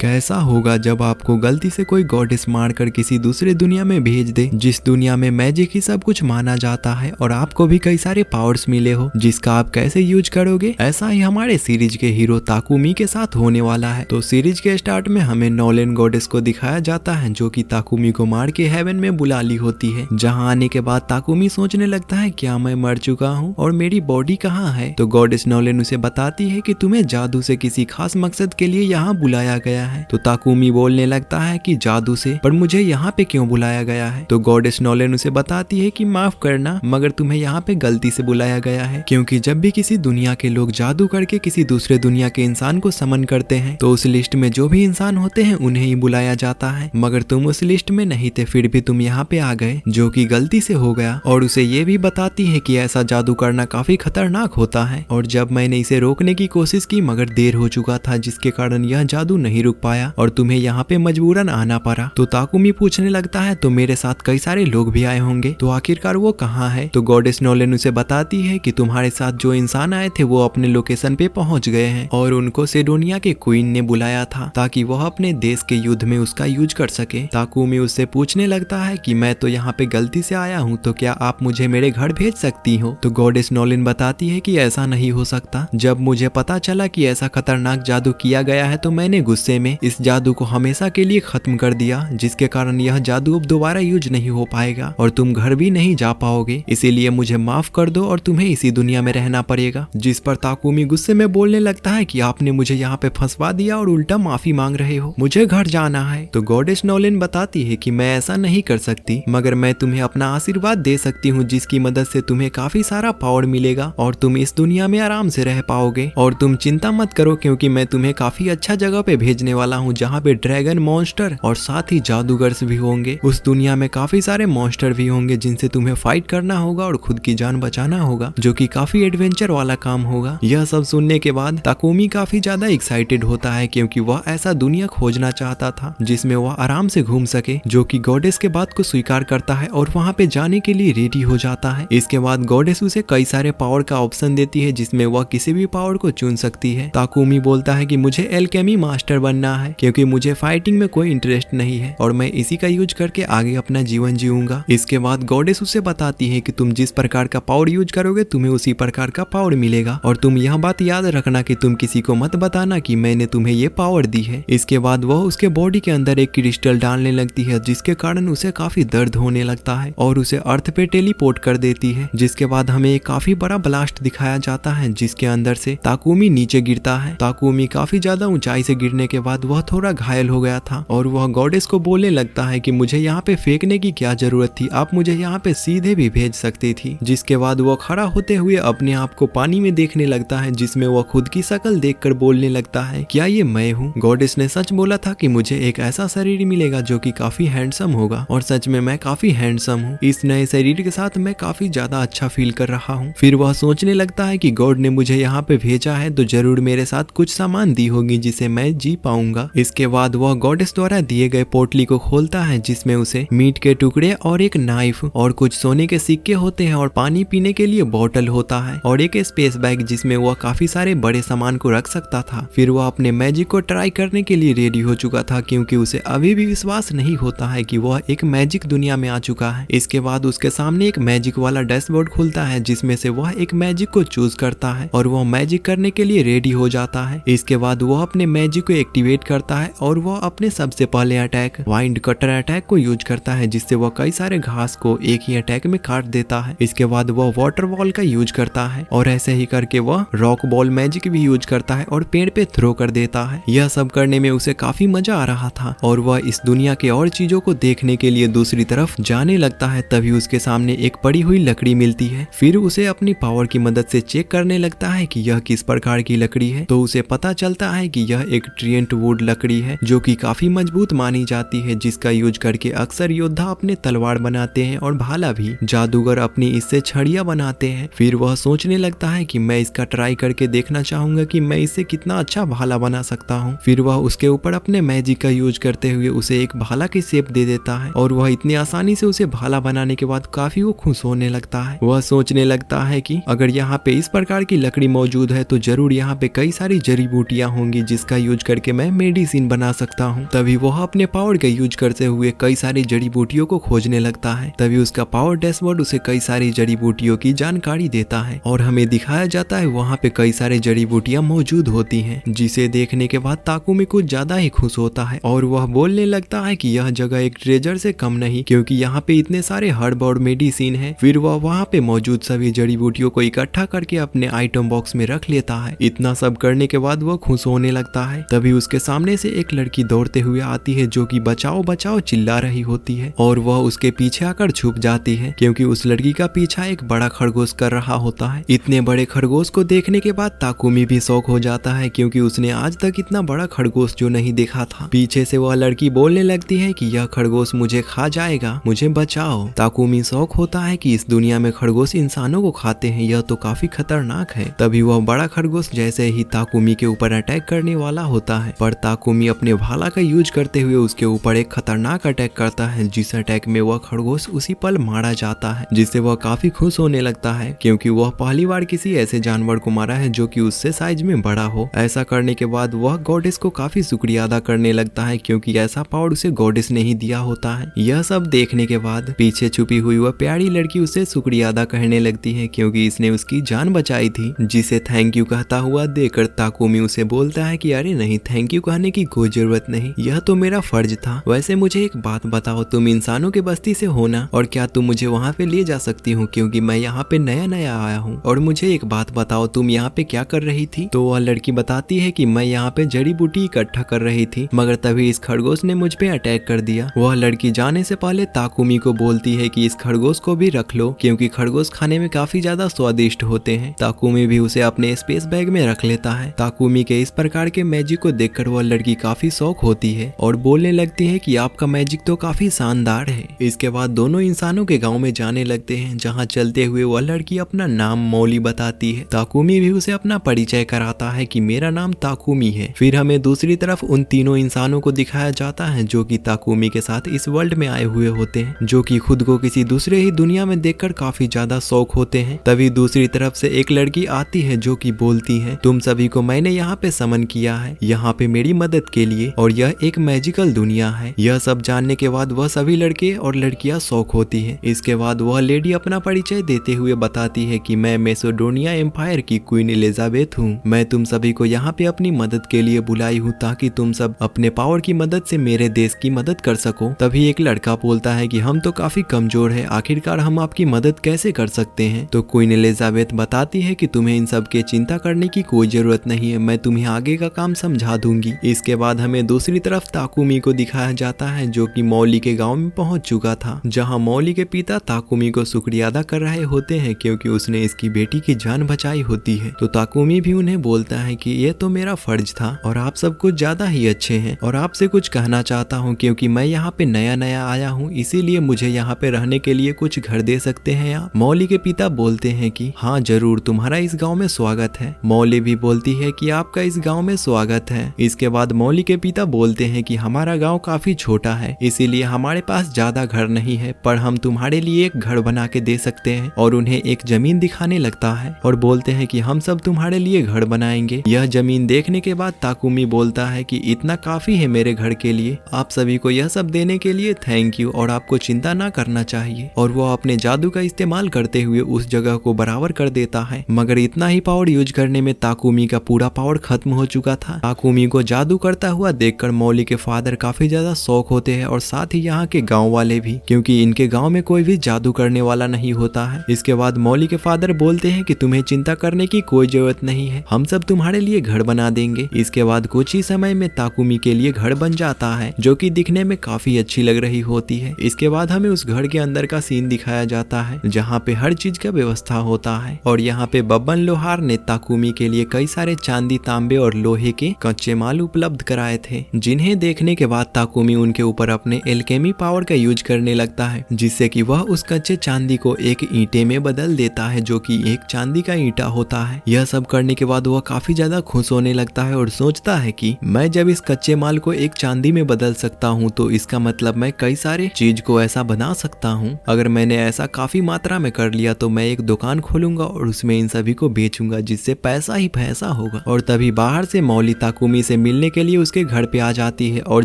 कैसा होगा जब आपको गलती से कोई गॉडेस मारकर किसी दूसरे दुनिया में भेज दे, जिस दुनिया में मैजिक ही सब कुछ माना जाता है और आपको भी कई सारे पावर्स मिले हो, जिसका आप कैसे यूज करोगे। ऐसा ही हमारे सीरीज के हीरो ताकुमी के साथ होने वाला है। तो सीरीज के स्टार्ट में हमें नॉलेन गॉडेस को दिखाया जाता है जो कि ताकुमी को मार के हेवन में बुला ली होती है। जहाँ आने के बाद ताकुमी सोचने लगता है क्या मैं मर चुका हूँ और मेरी बॉडी कहाँ है। तो गॉडेस नॉलेन उसे बताती है कि तुम्हें जादू से किसी खास मकसद के लिए यहाँ बुलाया गया है। तो ताकुमी बोलने लगता है कि जादू से, पर मुझे यहाँ पे क्यों बुलाया गया है। तो गॉडेस नॉलेन उसे बताती है कि माफ करना, मगर तुम्हें यहाँ पे गलती से बुलाया गया है, क्योंकि जब भी किसी दुनिया के लोग जादू करके किसी दूसरे दुनिया के इंसान को समन करते हैं तो उस लिस्ट में जो भी इंसान होते हैं उन्हें ही बुलाया जाता है। मगर तुम उस लिस्ट में नहीं थे, फिर भी तुम यहाँ पे आ गए, जो कि गलती से हो गया। और उसे ये भी बताती है कि ऐसा जादू करना काफी खतरनाक होता है और जब मैंने इसे रोकने की कोशिश की मगर देर हो चुका था, जिसके कारण यह जादू नहीं रुक पाया और तुम्हें यहाँ पे मजबूरन आना पड़ा। तो ताकुमी पूछने लगता है तो मेरे साथ कई सारे लोग भी आए होंगे, तो आखिरकार वो कहाँ है। तो गॉडेस नॉलेन उसे बताती है कि तुम्हारे साथ जो इंसान आए थे वो अपने लोकेशन पे पहुंच गए हैं और उनको सेडोनिया के क्वीन ने बुलाया था ताकि वह अपने देश के युद्ध में उसका यूज कर सके। ताकुमी उससे पूछने लगता है कि मैं तो यहाँ पे गलती से आया हूँ, तो क्या आप मुझे मेरे घर भेज सकती हो। तो गॉडेस नॉलेन बताती है कि ऐसा नहीं हो सकता। जब मुझे पता चला कि ऐसा खतरनाक जादू किया गया है तो मैंने गुस्से में इस जादू को हमेशा के लिए खत्म कर दिया, जिसके कारण यह जादू अब दोबारा यूज नहीं हो पाएगा और तुम घर भी नहीं जा पाओगे। इसीलिए मुझे माफ कर दो और तुम्हें इसी दुनिया में रहना पड़ेगा। जिस पर ताकुमी गुस्से में बोलने लगता है कि आपने मुझे यहाँ पे फंसवा दिया और उल्टा माफी मांग रहे हो, मुझे घर जाना है। तो गॉडेस नॉलेन बताती है कि मैं ऐसा नहीं कर सकती, मगर मैं तुम्हें अपना आशीर्वाद दे सकती हूँ, जिसकी मदद से तुम्हें काफी सारा पावर मिलेगा और तुम इस दुनिया में आराम से रह पाओगे। और तुम चिंता मत करो, क्योंकि मैं तुम्हें काफी अच्छा जगह पे भेजने वाला हूँ जहाँ पे ड्रैगन, मॉन्स्टर और साथ ही जादूगर्स भी होंगे। उस दुनिया में काफी सारे मॉन्स्टर भी होंगे जिनसे तुम्हें फाइट करना होगा और खुद की जान बचाना होगा, जो कि काफी एडवेंचर वाला काम होगा। यह सब सुनने के बाद ताकुमी काफी ज्यादा एक्साइटेड होता है, क्योंकि वह ऐसा दुनिया खोजना चाहता था जिसमें वह आराम से घूम सके, जो कि गॉडेस के बात को स्वीकार करता है और वहाँ पे जाने के लिए रेडी हो जाता है। इसके बाद गॉडेस उसे कई सारे पावर का ऑप्शन देती है जिसमें वह किसी भी पावर को चुन सकती है। ताकुमी बोलता है कि मुझे एल्केमी मास्टर बनना है, क्योंकि मुझे फाइटिंग में कोई इंटरेस्ट नहीं है और मैं इसी का यूज करके आगे अपना जीवन जीऊंगा। इसके बाद गॉडेस उसे बताती है कि तुम जिस प्रकार का पावर यूज करोगे तुम्हें उसी प्रकार का पावर मिलेगा और तुम यह बात याद रखना कि तुम किसी को मत बताना कि मैंने तुम्हें ये पावर दी है। इसके बाद वह उसके बॉडी के अंदर एक क्रिस्टल डालने लगती है, जिसके कारण उसे काफी दर्द होने लगता है और उसे अर्थ पे टेलीपोर्ट कर देती है। जिसके बाद हमें एक काफी बड़ा ब्लास्ट दिखाया जाता है, जिसके अंदर से ताकुमी नीचे गिरता है। ताकुमी काफी ज्यादा ऊंचाई से गिरने के बाद वह थोड़ा घायल हो गया था और वह गॉडेस को बोलने लगता है कि मुझे यहाँ पे फेंकने की क्या जरूरत थी, आप मुझे यहाँ पे सीधे भी भेज सकती थी। जिसके बाद वह खड़ा होते हुए अपने आप को पानी में देखने लगता है, जिसमें वह खुद की शक्ल देखकर बोलने लगता है क्या ये मैं हूँ। गॉडेस ने सच बोला था कि मुझे एक ऐसा शरीर मिलेगा जो कि काफी हैंडसम होगा और सच में मैं काफी हैंडसम हूँ। इस नए शरीर के साथ मैं काफी ज्यादा अच्छा फील कर रहा हूँ। फिर वह सोचने लगता है कि गॉड ने मुझे यहाँ पे भेजा है तो जरूर मेरे साथ कुछ सामान दी होगी जिसे मैं जी पाऊंगा। इसके बाद वह गॉडेस द्वारा दिए गए पोटली को खोलता है, जिसमें उसे मीट के टुकड़े और एक नाइफ और कुछ सोने के सिक्के होते हैं और पानी पीने के लिए बोतल होता है और एक स्पेस बैग जिसमें वह काफी सारे बड़े सामान को रख सकता था। फिर वह अपने मैजिक को ट्राई करने के लिए रेडी हो चुका था, क्योंकि उसे अभी भी विश्वास नहीं होता है कि वह एक मैजिक दुनिया में आ चुका है। इसके बाद उसके सामने एक मैजिक वाला डैशबोर्ड खुलता है, जिसमें से वह एक मैजिक को चूज करता है और वह मैजिक करने के लिए रेडी हो जाता है। इसके बाद वह अपने मैजिक को एक्टिवेट करता है और वह अपने सबसे पहले अटैक वाइंड कटर अटैक को यूज करता है, जिससे वह कई सारे घास को एक ही अटैक में काट देता है। इसके बाद वह वाटर बॉल का यूज करता है और ऐसे ही करके वह रॉक बॉल मैजिक भी यूज करता है और पेड़ पे थ्रो कर देता है। यह सब करने में उसे काफी मजा आ रहा था और वह इस दुनिया के और चीजों को देखने के लिए दूसरी तरफ जाने लगता है। तभी उसके सामने एक पड़ी हुई लकड़ी मिलती है। फिर उसे अपनी पावर की मदद से चेक करने लगता है कि यह किस प्रकार की लकड़ी है। तो उसे पता चलता है कि यह एक ट्रिएंट वुड लकड़ी है, जो कि काफी मजबूत मानी जाती है, जिसका यूज करके अक्सर योद्धा अपने तलवार बनाते हैं और भाला भी। जादूगर अपनी इससे छड़ियां बनाते हैं। फिर वह सोचने लगता है कि मैं इसका ट्राई करके देखना चाहूंगा कि मैं इससे कितना अच्छा भाला बना सकता हूँ। फिर वह उसके ऊपर अपने मैजिक का यूज करते हुए उसे एक भाला की शेप दे देता है और वह इतनी आसानी से उसे भाला बनाने के बाद काफी वो खुश होने लगता है। वह सोचने लगता है कि अगर यहाँ पे इस प्रकार की लकड़ी मौजूद है तो जरूर यहाँ पे कई सारी जड़ी बूटियां होंगी जिसका यूज करके मैं मेडिसिन बना सकता हूँ। तभी वह अपने पावर का यूज करते हुए कई सारी जड़ी बूटियों को खोजने लगता है। तभी उसका पावर डैशबोर्ड उसे कई सारी जड़ी बूटियों की जानकारी देता है और हमें दिखाया जाता है वहाँ पे कई सारे जड़ी बूटियां मौजूद होती हैं, जिसे देखने के बाद ताकुमी कुछ ज्यादा ही खुश होता है और वह बोलने लगता है कि यह जगह एक ट्रेजर से कम नहीं, क्योंकि यहाँ पे इतने सारे हर्ब और मेडिसिन है। फिर वह वहाँ पे मौजूद सभी जड़ी बूटियों को इकट्ठा करके अपने आइटम बॉक्स में रख लेता है। इतना सब करने के बाद वह खुश होने लगता है। तभी उसके सामने से एक लड़की दौड़ते हुए आती है जो कि बचाओ बचाओ चिल्ला रही होती है और वह उसके पीछे आकर छुप जाती है, क्योंकि उस लड़की का पीछा एक बड़ा खरगोश कर रहा होता है। इतने बड़े खरगोश को देखने के बाद ताकुमी भी शौक हो जाता है, क्योंकि उसने आज तक इतना बड़ा खरगोश जो नहीं देखा था। पीछे से वह लड़की बोलने लगती है कि यह खरगोश मुझे खा जाएगा, मुझे बचाओ। ताकुमी शौक होता है कि इस दुनिया में खरगोश इंसानों को खाते हैं, यह तो काफी खतरनाक है। तभी वह बड़ा खरगोश जैसे ही ताकुमी के ऊपर अटैक करने वाला होता है, पर ताकुमी अपने भाला का यूज करते हुए उसके ऊपर एक खतरनाक अटैक करता है, जिस अटैक में वह खरगोश उसी पल मारा जाता है, जिससे वह काफी खुश होने लगता है, क्योंकि वह पहली बार किसी ऐसे जानवर को मारा है जो कि उससे साइज में बड़ा हो। ऐसा करने के बाद वह गॉडेस को काफी शुक्रिया अदा करने लगता है, क्योंकि ऐसा पावर उसे गॉडेस ने ही दिया होता है। यह सब देखने के बाद पीछे छुपी हुई वह प्यारी लड़की उसे शुक्रिया अदा करने लगती है, क्योंकि इसने उसकी जान बचाई थी, जिसे थैंक यू कहता हुआ देखकर ताकुमी उसे बोलता है कि अरे नहीं, थैंक यू कहने की कोई जरूरत नहीं, यह तो मेरा फर्ज था। वैसे मुझे एक बात बताओ, तुम इंसानों के बस्ती से हो ना, और क्या तुम मुझे वहाँ पे ले जा सकती हो, क्योंकि मैं यहाँ पे नया नया आया हूँ। और मुझे एक बात बताओ, तुम यहाँ पे क्या कर रही थी? तो वह लड़की बताती है कि मैं यहाँ पे जड़ी बूटी इकट्ठा कर रही थी, मगर तभी इस खरगोश ने मुझ पे अटैक कर दिया। वह लड़की जाने से पहले ताकुमी को बोलती है कि इस खरगोश को भी रख लो, क्योंकि खरगोश खाने में काफी ज्यादा स्वादिष्ट होते हैं। ताकुमी भी उसे अपने स्पेस बैग में रख लेता है। ताकुमी के इस प्रकार के मैजिक को देखकर वह लड़की काफी शौक होती है और बोलने लगती है कि आपका मैजिक तो काफी शानदार है। इसके बाद दोनों इंसानों के गाँव में जाने लगते हैं, जहाँ चलते हुए वह लड़की अपना नाम मौली बताती है। ताकुमी भी उसे अपना परिचय कराता है कि मेरा नाम ताकुमी है। फिर हमें दूसरी तरफ उन तीनों इंसानों को दिखाया जाता है जो कि ताकुमी के साथ इस वर्ल्ड में आए हुए होते हैं, जो कि खुद को किसी दूसरे ही दुनिया में देखकर काफी ज्यादा शौक होते हैं। तभी दूसरी तरफ से एक लड़की आती है जो कि बोलती है, तुम सभी को मैंने यहाँ पे समन किया है, यहाँ पे मेरी मदद के लिए, और यह एक मैजिकल दुनिया है। यह सब जानने के बाद वह सभी लड़के और लड़कियां शौक होती है। इसके बाद वह लेडी अपना परिचय देते हुए बताती है कि मैं मैसेडोनिया एम्पायर की क्वीन एलिजाबेथ हूँ। मैं तुम सभी को यहाँ पे अपनी मदद के लिए बुलाई हूँ, ताकि तुम सब अपने पावर की मदद से मेरे देश की मदद कर सको। तभी एक लड़का बोलता है कि हम तो काफी कमजोर है, आखिरकार हम आपकी मदद कैसे कर सकते हैं? तो क्वीन एलिजाबेथ बताती है कि तुम्हें इन सब के चिंता करने की कोई जरूरत नहीं है, मैं तुम्हें आगे का काम समझा दूंगी। इसके बाद हमें दूसरी तरफ ताकुमी को दिखाया जाता है, जो कि मौली के गाँव में पहुंच चुका था, जहाँ मौली के पिता ताकुमी को शुक्रिया अदा कर रहे होते हैं, क्योंकि उसने इसकी बेटी की जान बचाई होती है। तो ताकुमी भी उन्हें बोलता है कि ये तो मेरा फर्ज था और आप सब कुछ ज्यादा ही अच्छे हैं, और आपसे कुछ कहना चाहता हूँ, क्योंकि मैं यहाँ पे नया नया आया हूँ, इसीलिए मुझे यहाँ पे रहने के लिए कुछ घर दे सकते हैं आप? मौली के पिता बोलते हैं कि हाँ जरूर, तुम्हारा इस गाँव में स्वागत है। मौली भी बोलती है कि आपका इस गाँव में स्वागत है। इसके बाद मौली के पिता बोलते हैं कि हमारा गाँव काफी छोटा है, इसीलिए हमारे पास ज्यादा घर नहीं है, पर हम तुम्हारे लिए एक घर बना के दे सकते हैं। और उन्हें एक जमीन दिखाने लगता है और बोलते हैं कि हम सब तुम्हारे लिए घर बनाएंगे। यह जमीन देखने के बाद ताकुमी बोलता है कि इतना काफी है मेरे घर के लिए, आप सभी को यह सब देने के लिए थैंक यू, और आपको चिंता ना करना चाहिए। और वो अपने जादू का इस्तेमाल करते हुए उस जगह को बराबर कर देता है, मगर इतना ही पावर यूज करने में ताकुमी का पूरा पावर खत्म हो चुका था। ताकुमी को जादू करता हुआ देखकर मौली के फादर काफी ज्यादा शौक होते हैं, और साथ ही यहाँ के गाँव वाले भी, क्योंकि इनके गाँव में कोई भी जादू करने वाला नहीं होता है। इसके बाद मौली के फादर बोलते हैं कि तुम्हें चिंता करने की कोई जरूरत नहीं है, हम सब तुम्हारे लिए घर बना देंगे। इसके बाद कुछ ही समय में ताकुमी के लिए घर बन जाता है, जो कि दिखने में काफी अच्छी लग रही होती है। इसके बाद हमें उस घर के अंदर का सीन दिखाया जाता है, जहाँ पे हर चीज का व्यवस्था होता है, और यहाँ पे बब्बन लोहार ने ताकुमी के लिए कई सारे चांदी, तांबे और लोहे के कच्चे माल उपलब्ध कराए थे, जिन्हें देखने के बाद ताकुमी उनके ऊपर अपने एल्केमी पावर का यूज करने लगता है, जिससे कि वह उस कच्चे चांदी को एक ईंटे में बदल देता है, जो कि एक चांदी का ईंटा होता है। यह सब करने के बाद वह काफी ज्यादा खुश होने लगता है और सोचता है कि मैं जब इस कच्चे माल को एक चांदी में बदल सकता हूँ, तो इसका मतलब मैं कई सारे चीज को ऐसा बना सकता हूँ। अगर मैंने ऐसा काफी मात्रा में कर लिया तो मैं एक दुकान खोलूंगा और उसमें इन सभी को बेचूंगा, जिससे पैसा ही पैसा होगा। और तभी बाहर से मौली ताकुमी से उससे मिलने के लिए उसके घर पे आ जाती है और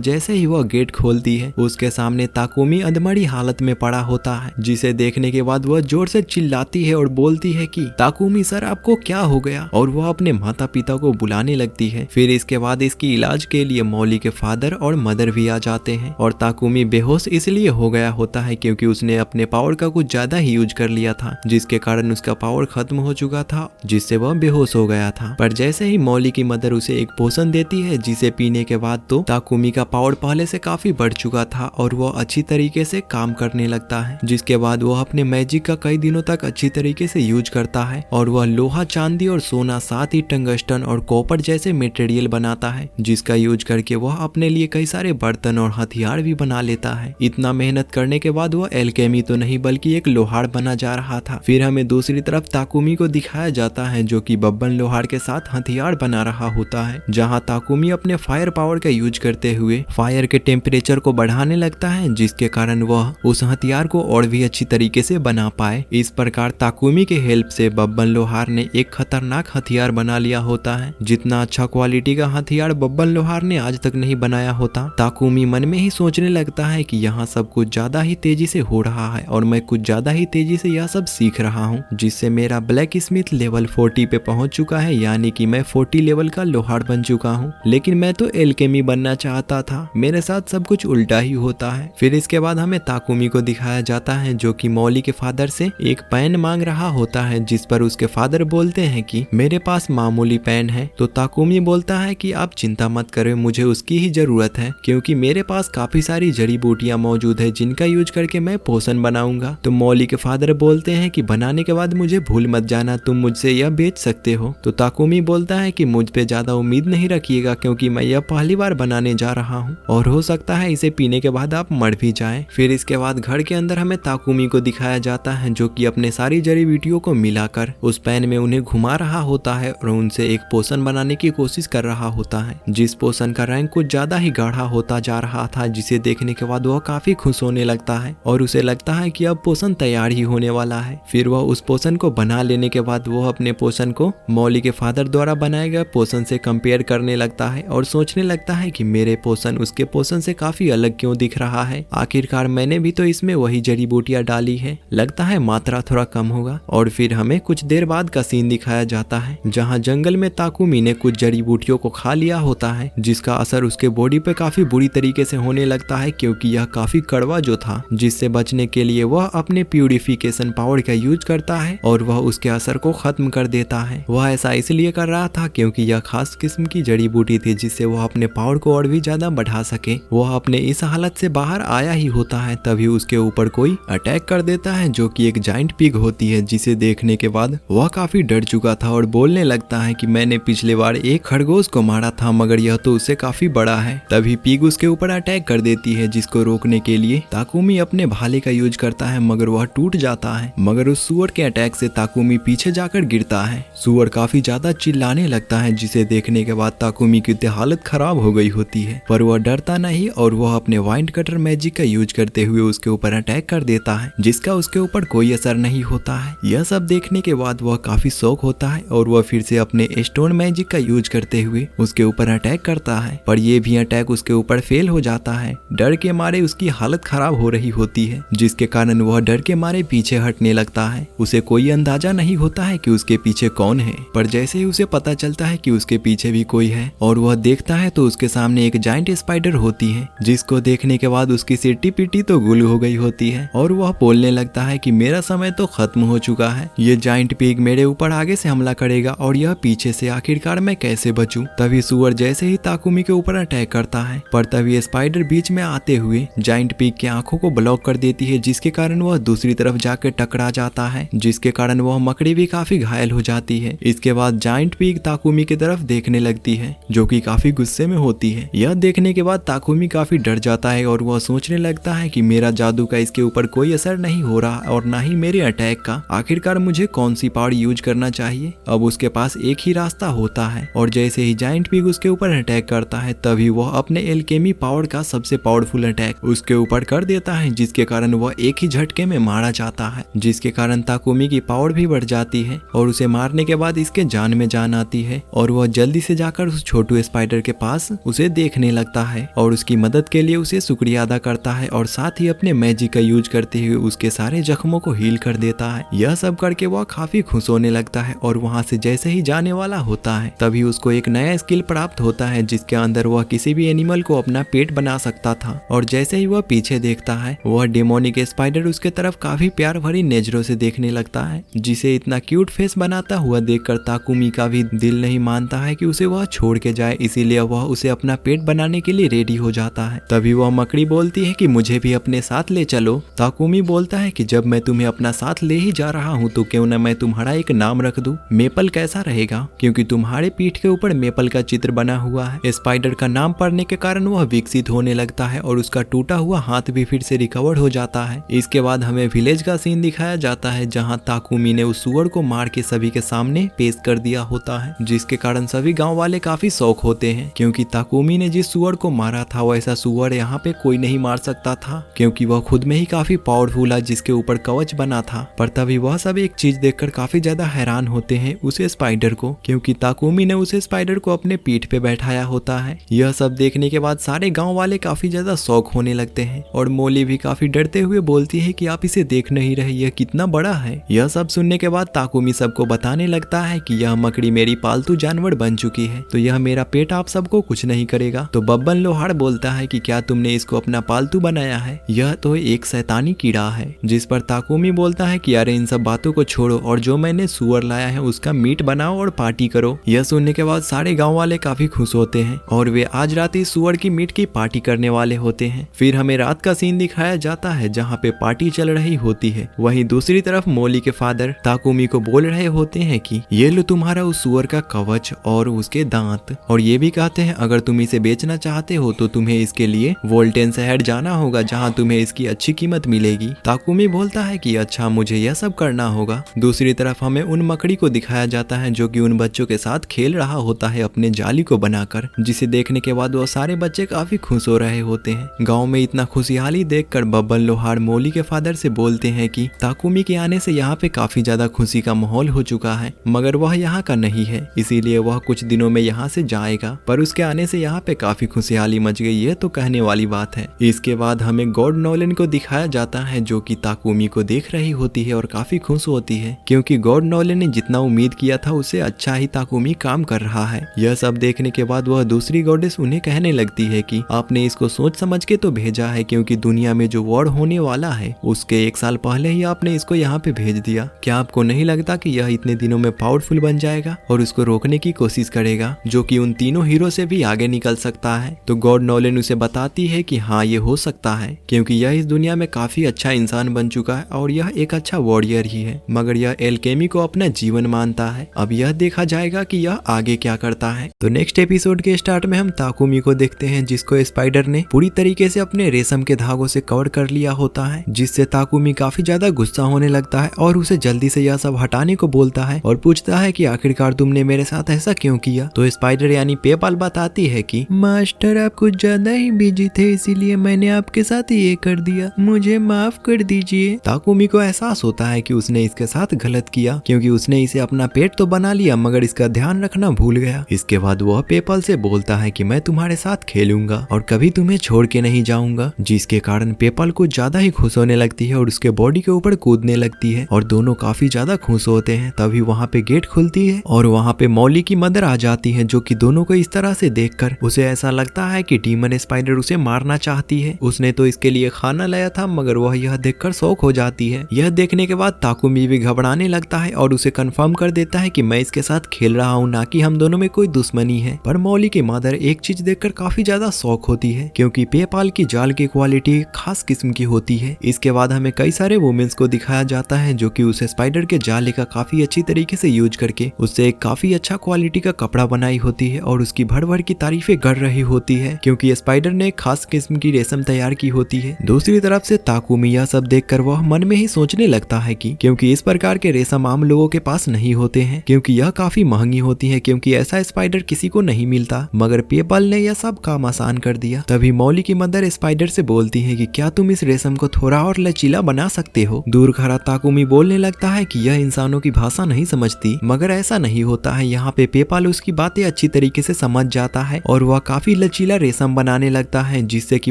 जैसे ही वह गेट खोलती है उसके सामने ताकुमी अधमरी हालत में पड़ा होता है, जिसे देखने के बाद वह जोर से चिल्लाती है और बोलती है कि ताकुमी सर आपको क्या हो गया, और वह अपने माता पिता को बुलाने लगती है। फिर इसके बाद इसकी इलाज के लिए मौली के फादर और मदर भी आ जाते हैं और ताकुमी बेहोश इसलिए हो गया होता है क्योंकि उसने अपने पावर का कुछ ज्यादा ही यूज कर लिया था, जिसके कारण उसका पावर खत्म हो चुका था, जिससे वह बेहोश हो गया था। पर जैसे ही मौली की मदर उसे एक पोषण देती है जिसे पीने के बाद तो ताकुमी का पावर पहले से काफी बढ़ चुका था और वह अच्छी तरीके से काम करने लगता है, जिसके बाद वह अपने मैजिक का कई दिनों तक अच्छी तरीके से यूज करता है और वह लोहा, चांदी और सोना, साथ ही टंगस्टन और कॉपर जैसे मटेरियल बनाता है, जिसका यूज करके वह अपने लिए कई सारे बर्तन और हथियार भी बना लेता है। इतना मेहनत करने के बाद वह एल्केमी तो नहीं बल्कि एक लोहार बना जा रहा था। फिर हमें दूसरी तरफ ताकुमी को दिखाया जाता है जो कि बब्बन लोहार के साथ हथियार बना रहा होता है, जहाँ ताकुमी अपने फायर पावर का यूज करते हुए फायर के टेम्परेचर को बढ़ाने लगता है, जिसके कारण वह उस हथियार को और भी अच्छी तरीके से बना पाए। इस प्रकार ताकुमी के हेल्प से बब्बन लोहार ने एक खतरनाक हथियार बना लिया होता है। जितना अच्छा क्वालिटी का हथियार बब्बन लोहार ने आज तक नहीं बनाया होता। ताकुमी मन में ही सोचने लगता है कि यहाँ सब कुछ ज्यादा ही तेजी से हो रहा है और मैं कुछ ज्यादा ही तेजी से यह सब सीख रहा हूँ, जिससे मेरा ब्लैक स्मिथ लेवल 40 पे पहुंच चुका है, यानी कि मैं 40 लेवल का लोहार बन चुका हूँ। लेकिन मैं तो एल्केमी बनना चाहता था, मेरे साथ सब कुछ उल्टा ही होता है। फिर इसके बाद हमें ताकुमी को दिखाया जाता है जो कि मौली के फादर से एक पेन मांग रहा होता है, जिस पर उसके फादर बोलते हैं कि मेरे पास मामूली पेन है। तो ताकुमी बोलता है कि आप चिंता मत करें, मुझे उसकी ही जरूरत है क्योंकि मेरे पास काफी सारी जड़ी बूटियां मौजूद है जिनका यूज करके मैं पोषण बनाऊंगा। तो मौली के फादर बोलते हैं कि बनाने के बाद मुझे भूल मत जाना, तुम मुझसे यह बेच सकते हो। तो ताकुमी बोलता है कि मुझ पे ज्यादा उम्मीद नहीं रखिएगा क्योंकि मैं यह पहली बार बनाने जा रहा हूँ और हो सकता है इसे पीने के बाद आप मर भी जाएं। फिर इसके बाद घर के अंदर हमें ताकुमी को दिखाया जाता है जो कि अपने सारी जड़ी बूटियों को मिलाकर उस पेन में उन्हें घुमा रहा होता है और उनसे एक पोषण बनाने की कोशिश कर रहा होता है, जिस पोषण का रंग कुछ ज्यादा ही गाढ़ा होता जा रहा था, जिसे देखने के बाद वह काफी खुश होने लगता है और उसे लगता है कि अब पोषण तैयार ही होने वाला है। फिर वह उस पोषण को बना लेने के बाद वह अपने पोषण को मौली के फादर द्वारा बनाए गए पोषण से कंपेयर करने लगता है और सोचने लगता है कि मेरे पोषण उसके पोषण से काफी अलग क्यों दिख रहा है, आखिरकार मैंने भी तो इसमें वही जड़ी बूटियां डाली है, लगता है मात्रा थोड़ा कम होगा। और फिर हमें कुछ देर बाद का सीन दिखाया जाता है जहाँ जंगल में ताकुमी ने कुछ जड़ी बूटियों को खा लिया होता है, जिसका असर उसके बॉडी पे काफी बुरी तरीके से होने लगता है क्योंकि यह काफी कड़वा जो था, जिससे बचने के लिए वह अपने प्यूरिफिकेशन पावर का यूज करता है और वह उसके असर को खत्म कर देता है। वह ऐसा इसलिए कर रहा था क्योंकि यह खास किस्म की जड़ी बूटी थी जिससे वह अपने पावर को और भी ज्यादा बढ़ा सके। वह अपने इस हालत से बाहर आया ही होता है तभी उसके ऊपर कोई अटैक कर देता है जो कि एक जाइंट पिग होती है, जिसे देखने के बाद वह काफी डर चुका था और बोलने लगता है कि मैंने पिछले बार एक खरगोश को मारा था मगर यह तो उससे काफी बड़ा है। तभी पिग उसके ऊपर अटैक कर देती है, जिसको रोकने के लिए ताकुमी अपने भाले का यूज करता है मगर वह टूट जाता है। मगर उस सुअर के अटैक से ताकुमी पीछे जाकर गिरता है। सुअर काफी ज्यादा चिल्लाने लगता है, जिसे देखने के बाद ताकुमी की हालत खराब हो गई होती है, पर वह डरता नहीं और वह अपने वाइंड कटर मैजिक का यूज करते हुए उसके ऊपर अटैक कर देता है, जिसका उसके ऊपर कोई असर नहीं होता है। यह सब देखने के बाद वह काफी शौक होता है और वह फिर से अपने स्टोन मैजिक का यूज करते हुए उसके ऊपर अटैक करता है, पर यह भी अटैक उसके ऊपर फेल हो जाता है। डर के मारे उसकी हालत खराब हो रही होती है, जिसके कारण वह डर के मारे पीछे हटने लगता है। उसे कोई अंदाजा नहीं होता है कि उसके पीछे कौन है, पर जैसे ही उसे पता चलता है कि उसके पीछे भी कोई है और वह देखता है तो उसके सामने एक जाइंट स्पाइडर होती है, जिसको देखने के बाद उसकी सिट्टी पिट्टी तो गुल हो गई होती है और वह बोलने लगता है कि मेरा समय तो खत्म हो चुका है, ये जाइंट पिग मेरे ऊपर आगे से हमला करेगा और यह पीछे से, आखिरकार मैं कैसे बचूं। तभी सुअर जैसे ही ताकुमी के ऊपर अटैक करता है, पर तभी स्पाइडर बीच में आते हुए जाइंट पिग की आंखों को ब्लॉक कर देती है, जिसके कारण वह दूसरी तरफ जाकर टकरा जाता है, जिसके कारण वह मकड़ी भी काफी घायल हो जाती है। इसके बाद जाइंट पिग ताकुमी की तरफ देखने लगती है जो कि काफी गुस्से में होती है। यह देखने के बाद ताकुमी काफी डर जाता है और वह सोचने लगता है कि मेरा जादू का इसके ऊपर कोई असर नहीं हो रहा और ना ही मेरे अटैक का, आखिरकार मुझे कौन सी पावर यूज करना चाहिए। अब उसके पास एक ही रास्ता होता है और जैसे ही जाइंट पिग उसके ऊपर अटैक करता है तभी वह अपने एल्केमी पावर का सबसे पावरफुल अटैक उसके ऊपर कर देता है, जिसके कारण वह एक ही झटके में मारा जाता है, जिसके कारण ताकुमी की पावर भी बढ़ जाती है और उसे मारने के बाद इसके जान में जान आती है और वह जल्दी से जाकर उस छोटू स्पाइडर के पास उसे देखने लगता है और उसकी मदद के लिए उसे शुक्रिया अदा करता है और साथ ही अपने मैजिक का यूज करते हुए उसके सारे जख्मों को हील कर देता है। यह सब करके वह काफी खुश होने लगता है और वहाँ से जैसे ही जाने वाला होता है तभी उसको एक नया स्किल प्राप्त होता है जिसके अंदर वह किसी भी एनिमल को अपना पेट बना सकता था। और जैसे ही वह पीछे देखता है वह डेमोनिक स्पाइडर उसके तरफ काफी प्यार भरी नजरों से देखने लगता है, जिसे इतना क्यूट फेस बनाता हुआ देखकर ताकुमी का भी दिल नहीं मानता है कि उसे वह छोड़ के जाए, इसीलिए वह उसे अपना पेट बनाने के लिए रेडी हो जाता है। तभी वह मकड़ी बोलती है कि मुझे भी अपने साथ ले चलो। ताकुमी बोलता है कि जब मैं तुम्हें अपना साथ ले ही जा रहा हूँ तो क्यों न मैं तुम्हारा एक नाम रख दूं, मेपल कैसा रहेगा, क्योंकि तुम्हारे पीठ के ऊपर मेपल का चित्र बना हुआ है। स्पाइडर का नाम पढ़ने के कारण वह विकसित होने लगता है और उसका टूटा हुआ हाथ भी फिर से रिकवर हो जाता है। इसके बाद हमें विलेज का सीन दिखाया जाता है जहाँ ताकुमी ने उस सुअर को मार के सभी के सामने पेश कर दिया होता है, जिसके कारण सभी गाँव वाले काफी शौक होते हैं क्योंकि ताकुमी ने जिस सुअर को मारा था वैसा सुअर यहाँ पे कोई नहीं मार सकता था क्योंकि वह खुद में ही काफी पावरफुल है जिसके ऊपर कवच बना था। पर तभी वह सब एक चीज देखकर काफी ज्यादा हैरान होते हैं उसे स्पाइडर को, क्योंकि ताकुमी ने उसे स्पाइडर को अपने पीठ पे बैठाया होता है। यह सब देखने के बाद सारे गांव वाले काफी ज्यादा शौक होने लगते हैं और मोली भी काफी डरते हुए बोलती है कि आप इसे देख नहीं रहे, यह कितना बड़ा है। यह सब सुनने के बाद ताकुमी सबको बताने लगता है कि यह मकड़ी मेरी पालतू जानवर बन चुकी है तो यह मेरा पेट आप सबको कुछ नहीं करेगा। तो बब्बन लोहार बोलता है कि क्या तुमने इसको अपना पालतू बनाया है, यह तो एक शैतानी कीड़ा है। जिस पर ताकुमी बोलता है कि अरे इन सब बातों को छोड़ो और जो मैंने सुअर लाया है उसका मीट बनाओ और पार्टी करो। यह सुनने के बाद सारे गांव वाले काफी खुश होते हैं और वे आज रात इस सुअर की मीट की पार्टी करने वाले होते हैं। फिर हमें रात का सीन दिखाया जाता है जहाँ पे पार्टी चल रही होती है। वहीं दूसरी तरफ मोली के फादर ताकुमी को बोल रहे होते हैं कि ये लो तुम्हारा उस सुअर का कवच और उसके दांत, और ये भी कहते हैं अगर तुम इसे बेचना चाहते हो तो तुम्हें इसके लिए वोल्टेन शहर जाना होगा जहाँ तुम्हें इसकी अच्छी कीमत मिलेगी। ताकुमी बोलता है कि अच्छा मुझे यह सब करना होगा। दूसरी तरफ हमें उन मकड़ी को दिखाया जाता है जो कि उन बच्चों के साथ खेल रहा होता है अपने जाली को बनाकर, जिसे देखने के बाद वो सारे बच्चे काफी खुश हो रहे होते हैं। गाँव में इतना खुशहाली देखकर बब्बन लोहार मोली के फादर से बोलते हैं कि ताकुमी के आने से यहाँ पे काफी ज्यादा खुशी का माहौल हो चुका है मगर वह यहाँ का नहीं है, इसीलिए वह कुछ दिनों में यहाँ से जाएगा। पर उसके आने से यहाँ पे काफी खुशहाली मच गई है तो कहने वाली बात है। इसके बाद हमें गॉड नॉलन को दिखाया जाता है जो कि ताकुमी को देख रही होती है और काफी खुश होती है क्योंकि गॉड नॉलन ने जितना उम्मीद किया था उससे अच्छा ही ताकुमी काम कर रहा है। यह सब देखने के बाद वह दूसरी गॉडेस उन्हें कहने लगती है कि आपने इसको सोच समझ के तो भेजा है क्योंकि दुनिया में जो वॉर होने वाला है उसके 1 साल पहले ही आपने इसको यहाँ पे भेज दिया। क्या आपको नहीं लगता कि यह इतने दिनों में पावरफुल बन जाएगा और उसको रोकने की कोशिश करेगा जो कि उन तीनों हीरो से भी आगे निकल सकता है। तो गॉड नॉलन उसे बताती है कि हाँ ये हो सकता है क्योंकि यह इस दुनिया में काफी अच्छा इंसान बन चुका है और यह एक अच्छा वॉरियर ही है मगर यह एल्केमी को अपना जीवन मानता है। अब यह देखा जाएगा कि यह आगे क्या करता है। तो नेक्स्ट एपिसोड के स्टार्ट में हम ताकुमी को देखते हैं जिसको स्पाइडर ने पूरी तरीके से अपने रेशम के धागों से कवर कर लिया होता है, जिससे ताकुमी काफी ज्यादा गुस्सा होने लगता है और उसे जल्दी से यह सब हटाने को बोलता है और पूछता है कि आखिरकार तुमने मेरे साथ ऐसा क्यों किया। तो स्पाइडर यानी पेपाल बताती है कि मास्टर आप कुछ ज्यादा ही बिजी थे इसीलिए मैंने आपके साथ ये कर दिया, मुझे माफ कर दीजिए। ताकुमी को एहसास होता है कि उसने इसके साथ गलत किया क्योंकि उसने इसे अपना पेट तो बना लिया मगर इसका ध्यान रखना भूल गया। इसके बाद वह पेपाल से बोलता है कि मैं तुम्हारे साथ खेलूंगा और कभी तुम्हें छोड़ के नहीं जाऊंगा, जिसके कारण पेपाल को ज्यादा ही खुश होने लगती है और उसके बॉडी के ऊपर कूदने लगती है और दोनों काफी ज्यादा खुश होते हैं। तभी वहाँ पे गेट खुलती है और वहाँ पे मौली की मदर आ जाती है जो कि दोनों को इस तरह से देखकर उसे ऐसा लगता है कि डीमन स्पाइडर उसे मारना चाहती है। उसने तो इसके लिए खाना लाया था मगर वह यह देखकर शौक हो जाती है। यह देखने के बाद ताकुमी भी घबराने लगता है और उसे कंफर्म कर देता है कि मैं इसके साथ खेल रहा हूँ, ना कि हम दोनों में कोई दुश्मनी है। पर मौली की मदर एक चीज देखकर काफी ज्यादा शौक होती है क्योंकि पेपाल की जाल की क्वालिटी खास किस्म की होती है। इसके बाद हमें कई सारे वुमेन्स को दिखाया जाता है जो कि उसे स्पाइडर के जाले का काफी अच्छी तरीके से यूज करके उससे एक काफी अच्छा क्वालिटी का कपड़ा बनाई होती है और उसकी भर भर की तारीफें कर रही होती है क्योंकि स्पाइडर ने एक खास किस्म की रेशम तैयार की होती है। दूसरी तरफ से ताकुमी यह सब देखकर वह मन में ही सोचने लगता है कि क्योंकि इस प्रकार के रेशम आम लोगों के पास नहीं होते हैं क्योंकि यह काफी महंगी होती है क्योंकि ऐसा स्पाइडर किसी को नहीं मिलता, मगर पेपाल ने यह सब काम आसान कर दिया। तभी मौली की मदर स्पाइडर से बोलती है कि क्या तुम इस रेशम को थोड़ा और लचीला बना सकते हो। दूर खड़ा ताकुमी बोलने लगता है कि यह इंसानों की भाषा नहीं समझती, मगर ऐसा नहीं होता है। यहाँ पे पेपाल उसकी बातें अच्छी तरीके से समझ जाता है और वह काफी लचीला रेशम बनाने लगता है, जिससे कि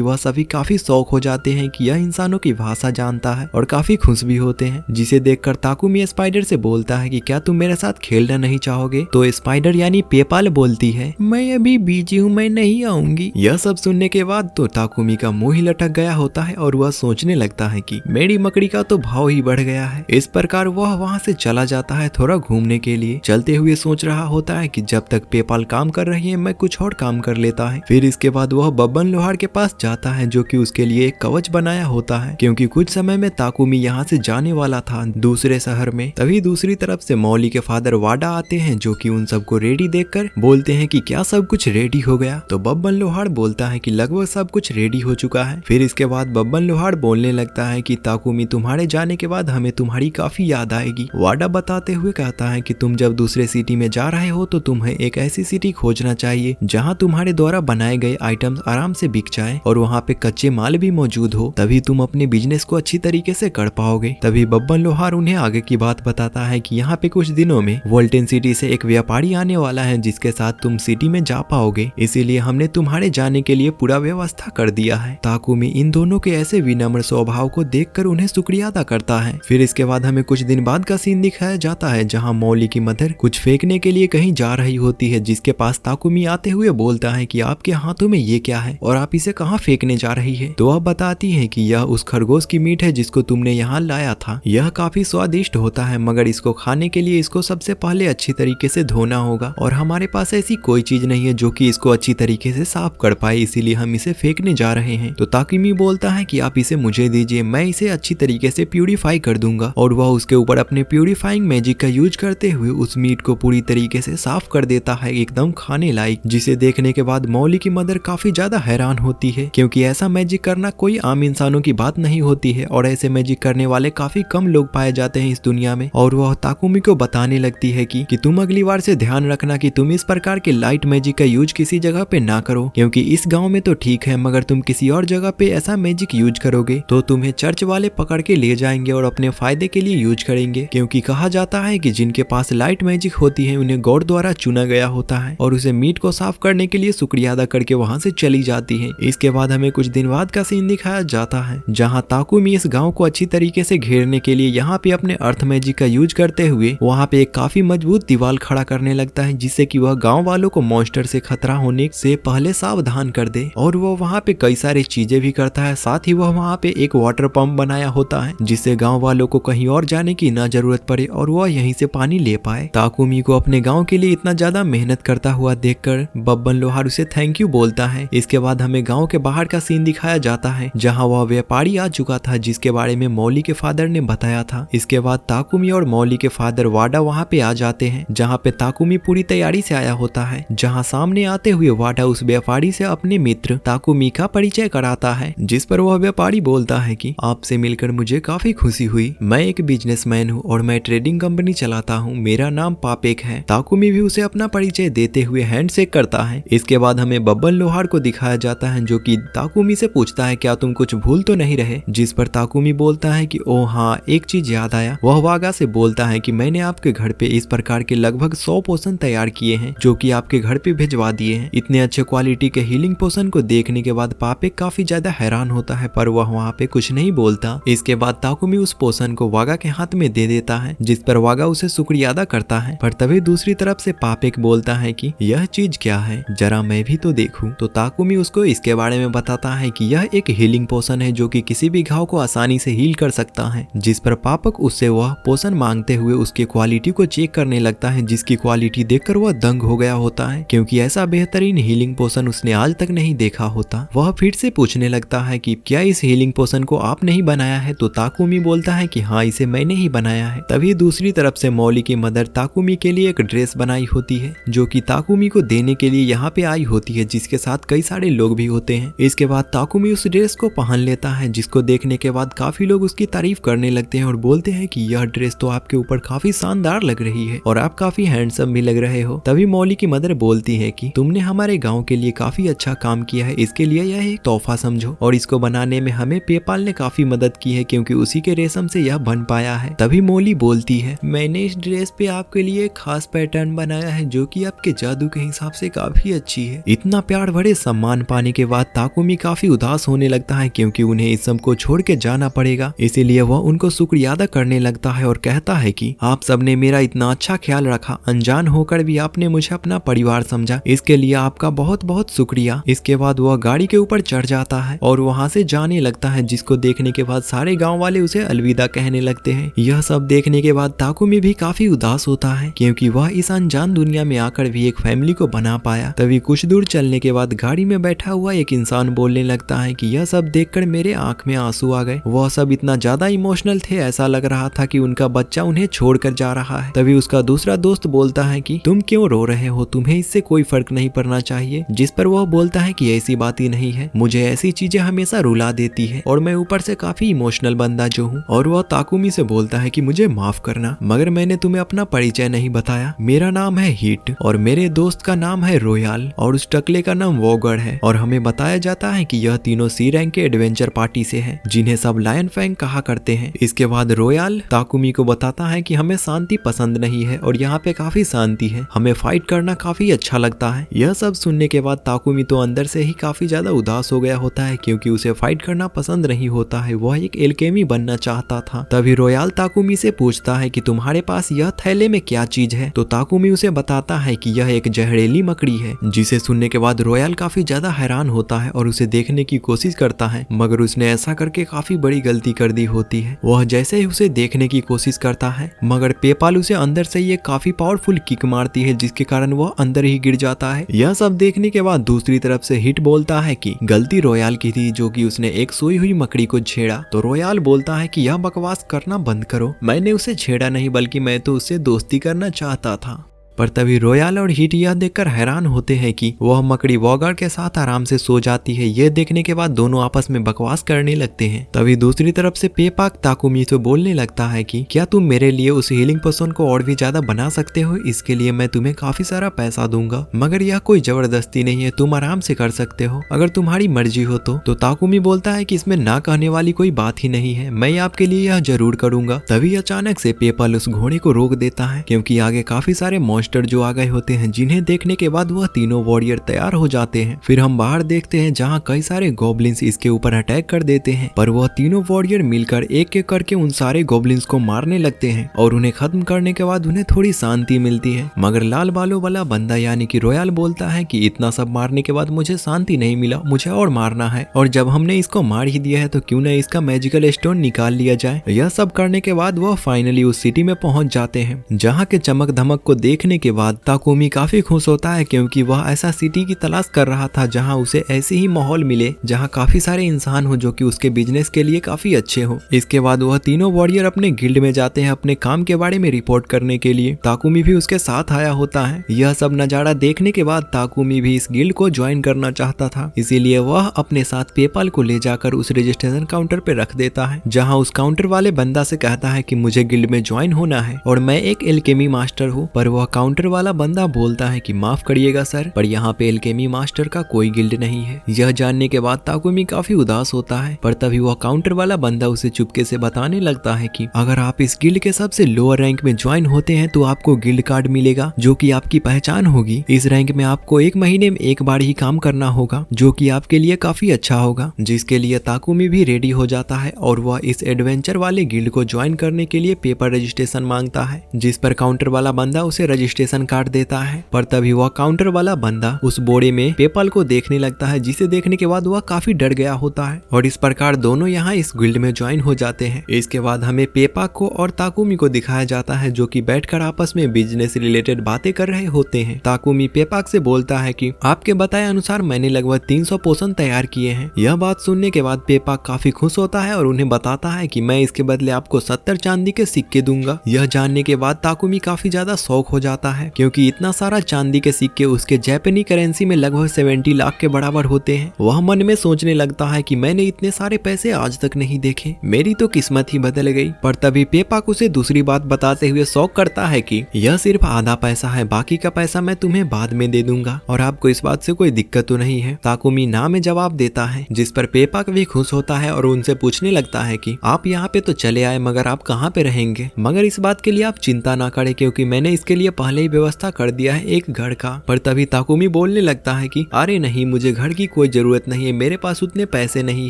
वह सभी काफी शौक हो जाते हैं कि यह इंसानों की भाषा जानता है और काफी खुश भी होते हैं। जिसे देखकर ताकुमी स्पाइडर से बोलता है कि क्या तुम मेरे साथ खेलना नहीं चाहोगे? तो स्पाइडर यानी पेपाल बोलती है, मैं अभी बिजी हूँ, मैं नहीं आऊंगी। यह सब सुनने के बाद तो ताकुमी का मुंह ही लटक गया होता है और वह सोचने लगता है कि मेरी मकड़ी का तो भाव ही बढ़ गया है। इस प्रकार वह वहाँ से चला जाता है थोड़ा घूमने के लिए। चलते हुए सोच रहा होता है कि जब तक पेपाल काम कर रही है मैं कुछ और काम कर लेता है। फिर इसके बाद वह बब्बन लोहार के पास जाता है जो कि उसके लिए एक कवच बनाया होता है, क्योंकि कुछ समय में ताकुमी यहाँ से जाने वाला था दूसरे शहर में। तभी दूसरी तरफ से मौली के फादर वाडा आते हैं जो कि उन सबको रेडी देखकर बोलते हैं कि क्या सब कुछ रेडी हो गया? तो बब्बन लोहार बोलता है कि लगभग सब कुछ रेडी हो चुका है। फिर इसके बाद बब्बन लोहार बोलने लगता है कि ताकुमी तुम्हारे जाने के बाद हमें तुम्हारी काफी याद आएगी। वाडा बताते हुए कहता है कि तुम जब दूसरे सिटी में जा रहे हो तो तुम्हें एक ऐसी सिटी खोजना चाहिए जहाँ तुम्हारे द्वारा बनाए गए आइटम्स आराम से बिक जाए और वहाँ पे कच्चे माल भी मौजूद हो, तभी तुम अपने बिजनेस को अच्छी तरीके से कर पाओगे। तभी बब्बन लोहार उन्हें आगे की बात बताता है कि यहाँ पे कुछ दिनों में वोल्टेन सिटी से एक व्यापारी आने वाला है जिसके साथ तुम सिटी में जा पाओगे, इसीलिए हमने तुम्हारे जाने के लिए पूरा व्यवस्था कर दिया है। ताकुमी इन दोनों के ऐसे विनम्र स्वभाव को देखकर उन्हें शुक्रिया अदा करता है। फिर इसके बाद हमें कुछ दिन बाद का सीन दिखाया जाता है जहाँ मौली की मदर कुछ फेंकने के लिए कहीं जा रही होती है, जिसके पास ताकुमी आते हुए बोलता है कि आपके हाथों में ये क्या है और आप इसे कहाँ फेंकने जा रही है? तो वह बताती है कि यह उस खरगोश की मीट है जिसको तुमने यहाँ लाया था। यह काफी स्वादिष्ट होता है, मगर इसको खाने के लिए इसको सबसे पहले अच्छी तरीके से धोना होगा और हमारे पास ऐसी कोई चीज नहीं है जो कि इसको अच्छी तरीके से साफ कर पाए, इसीलिए हम इसे फेंकने जा रहे हैं। तो ताकुमी बोलता है कि आप इसे मुझे दीजिए, मैं इसे अच्छी तरीके से प्यूरिफाई कर दूंगा। और वह उसके ऊपर अपने प्यूरिफाइंग मैजिक का यूज करते हुए उस मीट को पूरी तरीके से साफ कर देता है, एकदम खाने लायक। जिसे देखने के बाद मौली की मदर काफी ज्यादा हैरान होती है, क्योंकि ऐसा मैजिक करना कोई आम इंसानों की बात नहीं होती है और ऐसे मैजिक करने वाले काफी कम लोग पाए जाते हैं इस दुनिया में। और वह ताकुमी को बताने लगती है कि तुम अगली बार से ध्यान रखना कि तुम इस प्रकार के लाइट मैजिक का यूज किसी जगह पे ना करो, क्योंकि इस गांव में तो ठीक है, मगर तुम किसी और जगह पे ऐसा मैजिक यूज करोगे तो तुम्हें चर्च वाले पकड़ के ले जाएंगे और अपने फायदे के लिए यूज करेंगे। क्योंकि कहा जाता है कि जिनके पास लाइट मैजिक होती है उन्हें गॉड द्वारा चुना गया होता है और उसे मीट को साफ करने के लिए शुक्रिया अदा करके वहाँ से चली जाती है। इसके बाद हमें कुछ दिन बाद का सीन दिखाया जाता है जहाँ ताकुमी इस गाँव को अच्छी तरीके से घेरने के लिए यहाँ पे अपने अर्थ मैजिक का यूज करते हुए वहाँ पे एक काफी मजबूत दीवार खड़ा करने लगता है, जिससे कि वह गांव वालों को मॉन्स्टर से खतरा होने से पहले सावधान कर दे। और वह वहाँ पे कई सारी चीजें भी करता है, साथ ही वह वहाँ पे एक वाटर पंप बनाया होता है जिससे गांव वालों को कहीं और जाने की न जरूरत पड़े और वह यहीं से पानी ले पाए। ताकुमी को अपने गाँव के लिए इतना ज्यादा मेहनत करता हुआ देखकर बब्बन लोहार उसे थैंक यू बोलता है। इसके बाद हमें गाँव के बाहर का सीन दिखाया जाता है जहाँ वह व्यापारी आ चुका था जिसके बारे में मौली के फादर ने बताया था। इसके बाद ताकुमी और मौली के फादर वाडा वहाँ पे आ जाते हैं जहाँ पे ताकुमी पूरी तैयारी से आया होता है। जहाँ सामने आते हुए वाडा उस व्यापारी से अपने मित्र ताकुमी का परिचय कराता है, जिस पर वह व्यापारी बोलता है कि आपसे मिलकर मुझे काफी खुशी हुई। मैं एक बिजनेसमैन हूँ और मैं ट्रेडिंग कंपनी चलाता हूँ। मेरा नाम पापेक है। ताकुमी भी उसे अपना परिचय देते हुए हैंडशेक करता है। इसके बाद हमें बब्बन लोहार को दिखाया जाता है जो कि ताकुमी से पूछता है क्या तुम कुछ भूल तो नहीं रहे? जिस पर ताकुमी बोलता है कि ओ हाँ, एक चीज याद आया। वह वागा से बोलता है कि मैंने आपके घर पे इस प्रकार के लगभग 100 पोशन तैयार किए हैं जो कि आपके घर पे भिजवा दिए हैं। इतने अच्छे क्वालिटी के हीलिंग पोशन को देखने के बाद पापेक काफी ज्यादा हैरान होता है, पर वह वहाँ पे कुछ नहीं बोलता। इसके बाद ताकुमी उस पोशन को वागा के हाथ में दे देता है, जिस पर वागा उसे शुक्रिया अदा करता है। पर तभी दूसरी तरफ से पापेक बोलता है कि यह चीज क्या है, जरा मैं भी तो देखूं। तो ताकुमी उसको इसके बारे में बताता है कि यह एक हीलिंग पोशन है जो कि किसी भी घाव को आसानी से हील कर सकता है। जिस पर पापक उससे वह पोशन मांगते हुए उसकी क्वालिटी को चेक करने लगता है, जिसकी क्वालिटी देखकर वह दंग हो गया होता है, क्योंकि ऐसा बेहतरीन हीलिंग पोशन उसने आज तक नहीं देखा होता। वह फिर से पूछने लगता है कि क्या इस हीलिंग पोशन को आपने ही बनाया है? तो ताकुमी बोलता है कि हाँ, इसे मैंने ही बनाया है। तभी दूसरी तरफ से मौली की मदर ताकुमी के लिए एक ड्रेस बनाई होती है जो कि ताकुमी को देने के लिए यहाँ पे आई होती है, जिसके साथ कई सारे लोग भी होते हैं। इसके बाद ताकुमी उस ड्रेस को पहन लेता है, जिसको देखने के बाद काफी लोग उसकी तारीफ करने लगते हैं और बोलते हैं कि यह ड्रेस तो आपके ऊपर काफी शानदार लग रही है और आप काफी हैंडसम भी लग रहे हो। तभी मौली की मदर बोलती है कि तुमने हमारे गांव के लिए काफी अच्छा काम किया है, इसके लिए यह एक तोहफा समझो। और इसको बनाने में हमें पेपाल ने काफी मदद की है, क्योंकि उसी के रेशम से यह बन पाया है। तभी मौली बोलती है मैंने इस ड्रेस पे आपके लिए एक खास पैटर्न बनाया है जो कि आपके के जादू के हिसाब से काफी अच्छी है। इतना प्यार भरे सम्मान पाने के बाद ताकुमी काफी उदास होने लगता है क्योंकि उन्हें इस सब को छोड़ के जाना पड़ेगा। इसीलिए वह उनको शुक्रिया अदा करने लगता है और कहता है कि आप सबने मेरा इतना अच्छा ख्याल रखा, अनजान होकर भी आपने मुझे अपना परिवार समझा, इसके लिए आपका बहुत बहुत शुक्रिया। इसके बाद वह गाड़ी के ऊपर चढ़ जाता है और वहाँ से जाने लगता है, जिसको देखने के बाद सारे गाँव वाले उसे अलविदा कहने लगते हैं। यह सब देखने के बाद ताकुमी भी काफी उदास होता है क्योंकि वह इस अनजान दुनिया में आकर भी एक फैमिली को बना पाया। तभी कुछ दूर चलने के बाद गाड़ी में बैठा हुआ एक इंसान बोलने लगता है कि यह सब देखकर मेरे आंख में आंसू आ गए। वह सब इतना ज्यादा इमोशनल थे, ऐसा लग रहा था कि उनका बच्चा उन्हें छोड़कर जा रहा है। तभी उसका दूसरा दोस्त बोलता है कि तुम क्यों रो रहे हो, तुम्हें इससे कोई फर्क नहीं पड़ना चाहिए। जिस पर वह बोलता है कि ऐसी बात ही नहीं है, मुझे ऐसी चीजें हमेशा रुला देती है और मैं ऊपर से काफी इमोशनल बंदा जो हूँ। और वह ताकुमी से बोलता है कि मुझे माफ करना, मगर मैंने तुम्हें अपना परिचय नहीं बताया। मेरा नाम है हिट और मेरे दोस्त का नाम है रोयाल और उस टकले का नाम वॉगर है। और हमें बताया जाता है कि यह तीनों सी रैंक के एडवेंचर पार्टी से हैं, जिन्हें सब लायन फैंग कहा करते हैं। इसके बाद रोयाल ताकुमी को बताता है कि हमें शांति पसंद नहीं है और यहाँ पे काफी शांति है, हमें फाइट करना काफी अच्छा लगता है। यह सब सुनने के बाद ताकुमी तो अंदर से ही काफी ज्यादा उदास हो गया होता है क्योंकि उसे फाइट करना पसंद नहीं होता है, वह एक एल्केमी बनना चाहता था। तभी रोयाल ताकुमी से पूछता है कि तुम्हारे पास यह थैले में क्या चीज है, तो ताकुमी उसे बताता है कि यह एक जहरीली मकड़ी है। जिसे सुनने के बाद रोयाल काफी ज्यादा हैरान होता है और उसे देखने की कोशिश करता है, मगर उसने ऐसा करके काफी बड़ी गलती कर दी होती है। वह जैसे ही उसे देखने की कोशिश करता है, मगर पेपाल उसे अंदर से ये काफी पावरफुल किक मारती है, जिसके कारण वह अंदर ही गिर जाता है। यह सब देखने के बाद दूसरी तरफ से हिट बोलता है कि गलती रोयाल की थी, जो कि उसने एक सोई हुई मकड़ी को छेड़ा। तो रोयाल बोलता है कि यह बकवास करना बंद करो, मैंने उसे छेड़ा नहीं बल्कि मैं तो उससे दोस्ती करना चाहता था। पर तभी रोयाल और हिट यह देखकर हैरान होते हैं कि वह मकड़ी वॉगर के साथ आराम से सो जाती है। यह देखने के बाद दोनों आपस में बकवास करने लगते हैं। तभी दूसरी तरफ से पेपाक ताकुमी से बोलने लगता है कि क्या तुम मेरे लिए उस हीलिंग पोशन को और भी ज्यादा बना सकते हो, इसके लिए मैं तुम्हें काफी सारा पैसा दूंगा, मगर यह कोई जबरदस्ती नहीं है, तुम आराम से कर सकते हो अगर तुम्हारी मर्जी हो तो ताकुमी बोलता है कि इसमें ना कहने वाली कोई बात ही नहीं है, मैं आपके लिए यह जरूर करूंगा। तभी अचानक से पेपल उस घोड़े को रोक देता है क्योंकि आगे काफी सारे मॉन्स्टर जो आ गए होते हैं, जिन्हें देखने के बाद वह तीनों वॉरियर तैयार हो जाते हैं। फिर हम बाहर देखते हैं जहां कई सारे गॉब्लिन्स इसके ऊपर अटैक कर देते हैं, पर वह तीनों वॉरियर मिलकर एक एक करके उन सारे गॉब्लिन्स को मारने लगते हैं और उन्हें खत्म करने के बाद उन्हें थोड़ी शांति मिलती है। मगर लाल बालों वाला बंदा यानी कि रोयाल बोलता है कि इतना सब मारने के बाद मुझे शांति नहीं मिला, मुझे और मारना है, और जब हमने इसको मार ही दिया है तो क्यों न इसका मैजिकल स्टोन निकाल लिया जाए। यह सब करने के बाद वह फाइनली उस सिटी में पहुंच जाते हैं, जहाँ के चमक धमक को देखने के बाद ताकुमी काफी खुश होता है क्योंकि वह ऐसा सिटी की तलाश कर रहा था जहां उसे ऐसे ही माहौल मिले जहां काफी सारे इंसान हो जो कि उसके बिजनेस के लिए काफी अच्छे हो। इसके बाद वह तीनों वॉरियर अपने गिल्ड में जाते हैं अपने काम के बारे में रिपोर्ट करने के लिए। ताकुमी भी उसके साथ आया होता है। यह सब नजारा देखने के बाद ताकुमी भी इस गिल्ड को ज्वाइन करना चाहता था, इसीलिए वह अपने साथ पेपाल को ले जाकर उस रजिस्ट्रेशन काउंटर पे रख देता है, जहाँ उस काउंटर वाले बंदा से कहता है कि मुझे गिल्ड में ज्वाइन होना है और मैं एक एल्केमी मास्टर हूँ। पर वह काउंटर वाला बंदा बोलता है कि माफ करिएगा सर, पर यहाँ पे एल्केमी मास्टर का कोई गिल्ड नहीं है। यह जानने के बाद ताकुमी काफी उदास होता है, पर तभी वह काउंटर वाला बंदा उसे चुपके से बताने लगता है कि अगर आप इस गिल्ड के सबसे लोअर रैंक में ज्वाइन होते हैं तो आपको गिल्ड कार्ड मिलेगा, जो कि आपकी पहचान होगी। इस रैंक में आपको एक महीने में एक बार ही काम करना होगा, जो कि आपके लिए काफी अच्छा होगा। जिसके लिए ताकुमी भी रेडी हो जाता है और वह इस एडवेंचर वाले गिल्ड को ज्वाइन करने के लिए पेपर रजिस्ट्रेशन मांगता है, जिस पर काउंटर वाला बंदा उसे रजिस्ट्रेशन कार्ड देता है। पर तभी वह काउंटर वाला बंदा उस बोरे में पेपाल को देखने लगता है, जिसे देखने के बाद वह काफी डर गया होता है और इस प्रकार दोनों यहाँ इस गिल्ड में ज्वाइन हो जाते हैं। इसके बाद हमें पेपाक को और ताकुमी को दिखाया जाता है जो कि बैठकर आपस में बिजनेस रिलेटेड बातें कर रहे होते हैं। ताकुमी पेपाक से बोलता है कि आपके बताए अनुसार मैंने लगभग 300 पोशन तैयार किए हैं। यह बात सुनने के बाद पेपाक काफी खुश होता है और उन्हें बताता है कि मैं इसके बदले आपको 70 चांदी के सिक्के दूंगा। यह जानने के बाद ताकुमी काफी ज्यादा शौक हो जाता है क्योंकि इतना सारा चांदी के सिक्के उसके जापानी करेंसी में लगभग 70 लाख के बराबर होते हैं। वह मन में सोचने लगता है कि मैंने इतने सारे पैसे आज तक नहीं देखे, मेरी तो किस्मत ही बदल गई। पर तभी पेपाक उसे दूसरी बात बताते हुए शौक करता है कि यह सिर्फ आधा पैसा है, बाकी का पैसा मैं तुम्हें बाद में दे दूंगा और आपको इस बात से कोई दिक्कत तो नहीं है। ताकुमी ना में जवाब देता है, जिस पर पेपाक भी खुश होता है और उनसे पूछने लगता है कि आप यहाँ पे तो चले आए, मगर आप कहाँ पे रहेंगे? मगर इस बात के लिए आप चिंता ना करें क्योंकि मैंने इसके लिए पहले पहले ही व्यवस्था कर दिया है एक घर का। पर तभी ताकुमी बोलने लगता है कि अरे नहीं, मुझे घर की कोई जरूरत नहीं है, मेरे पास उतने पैसे नहीं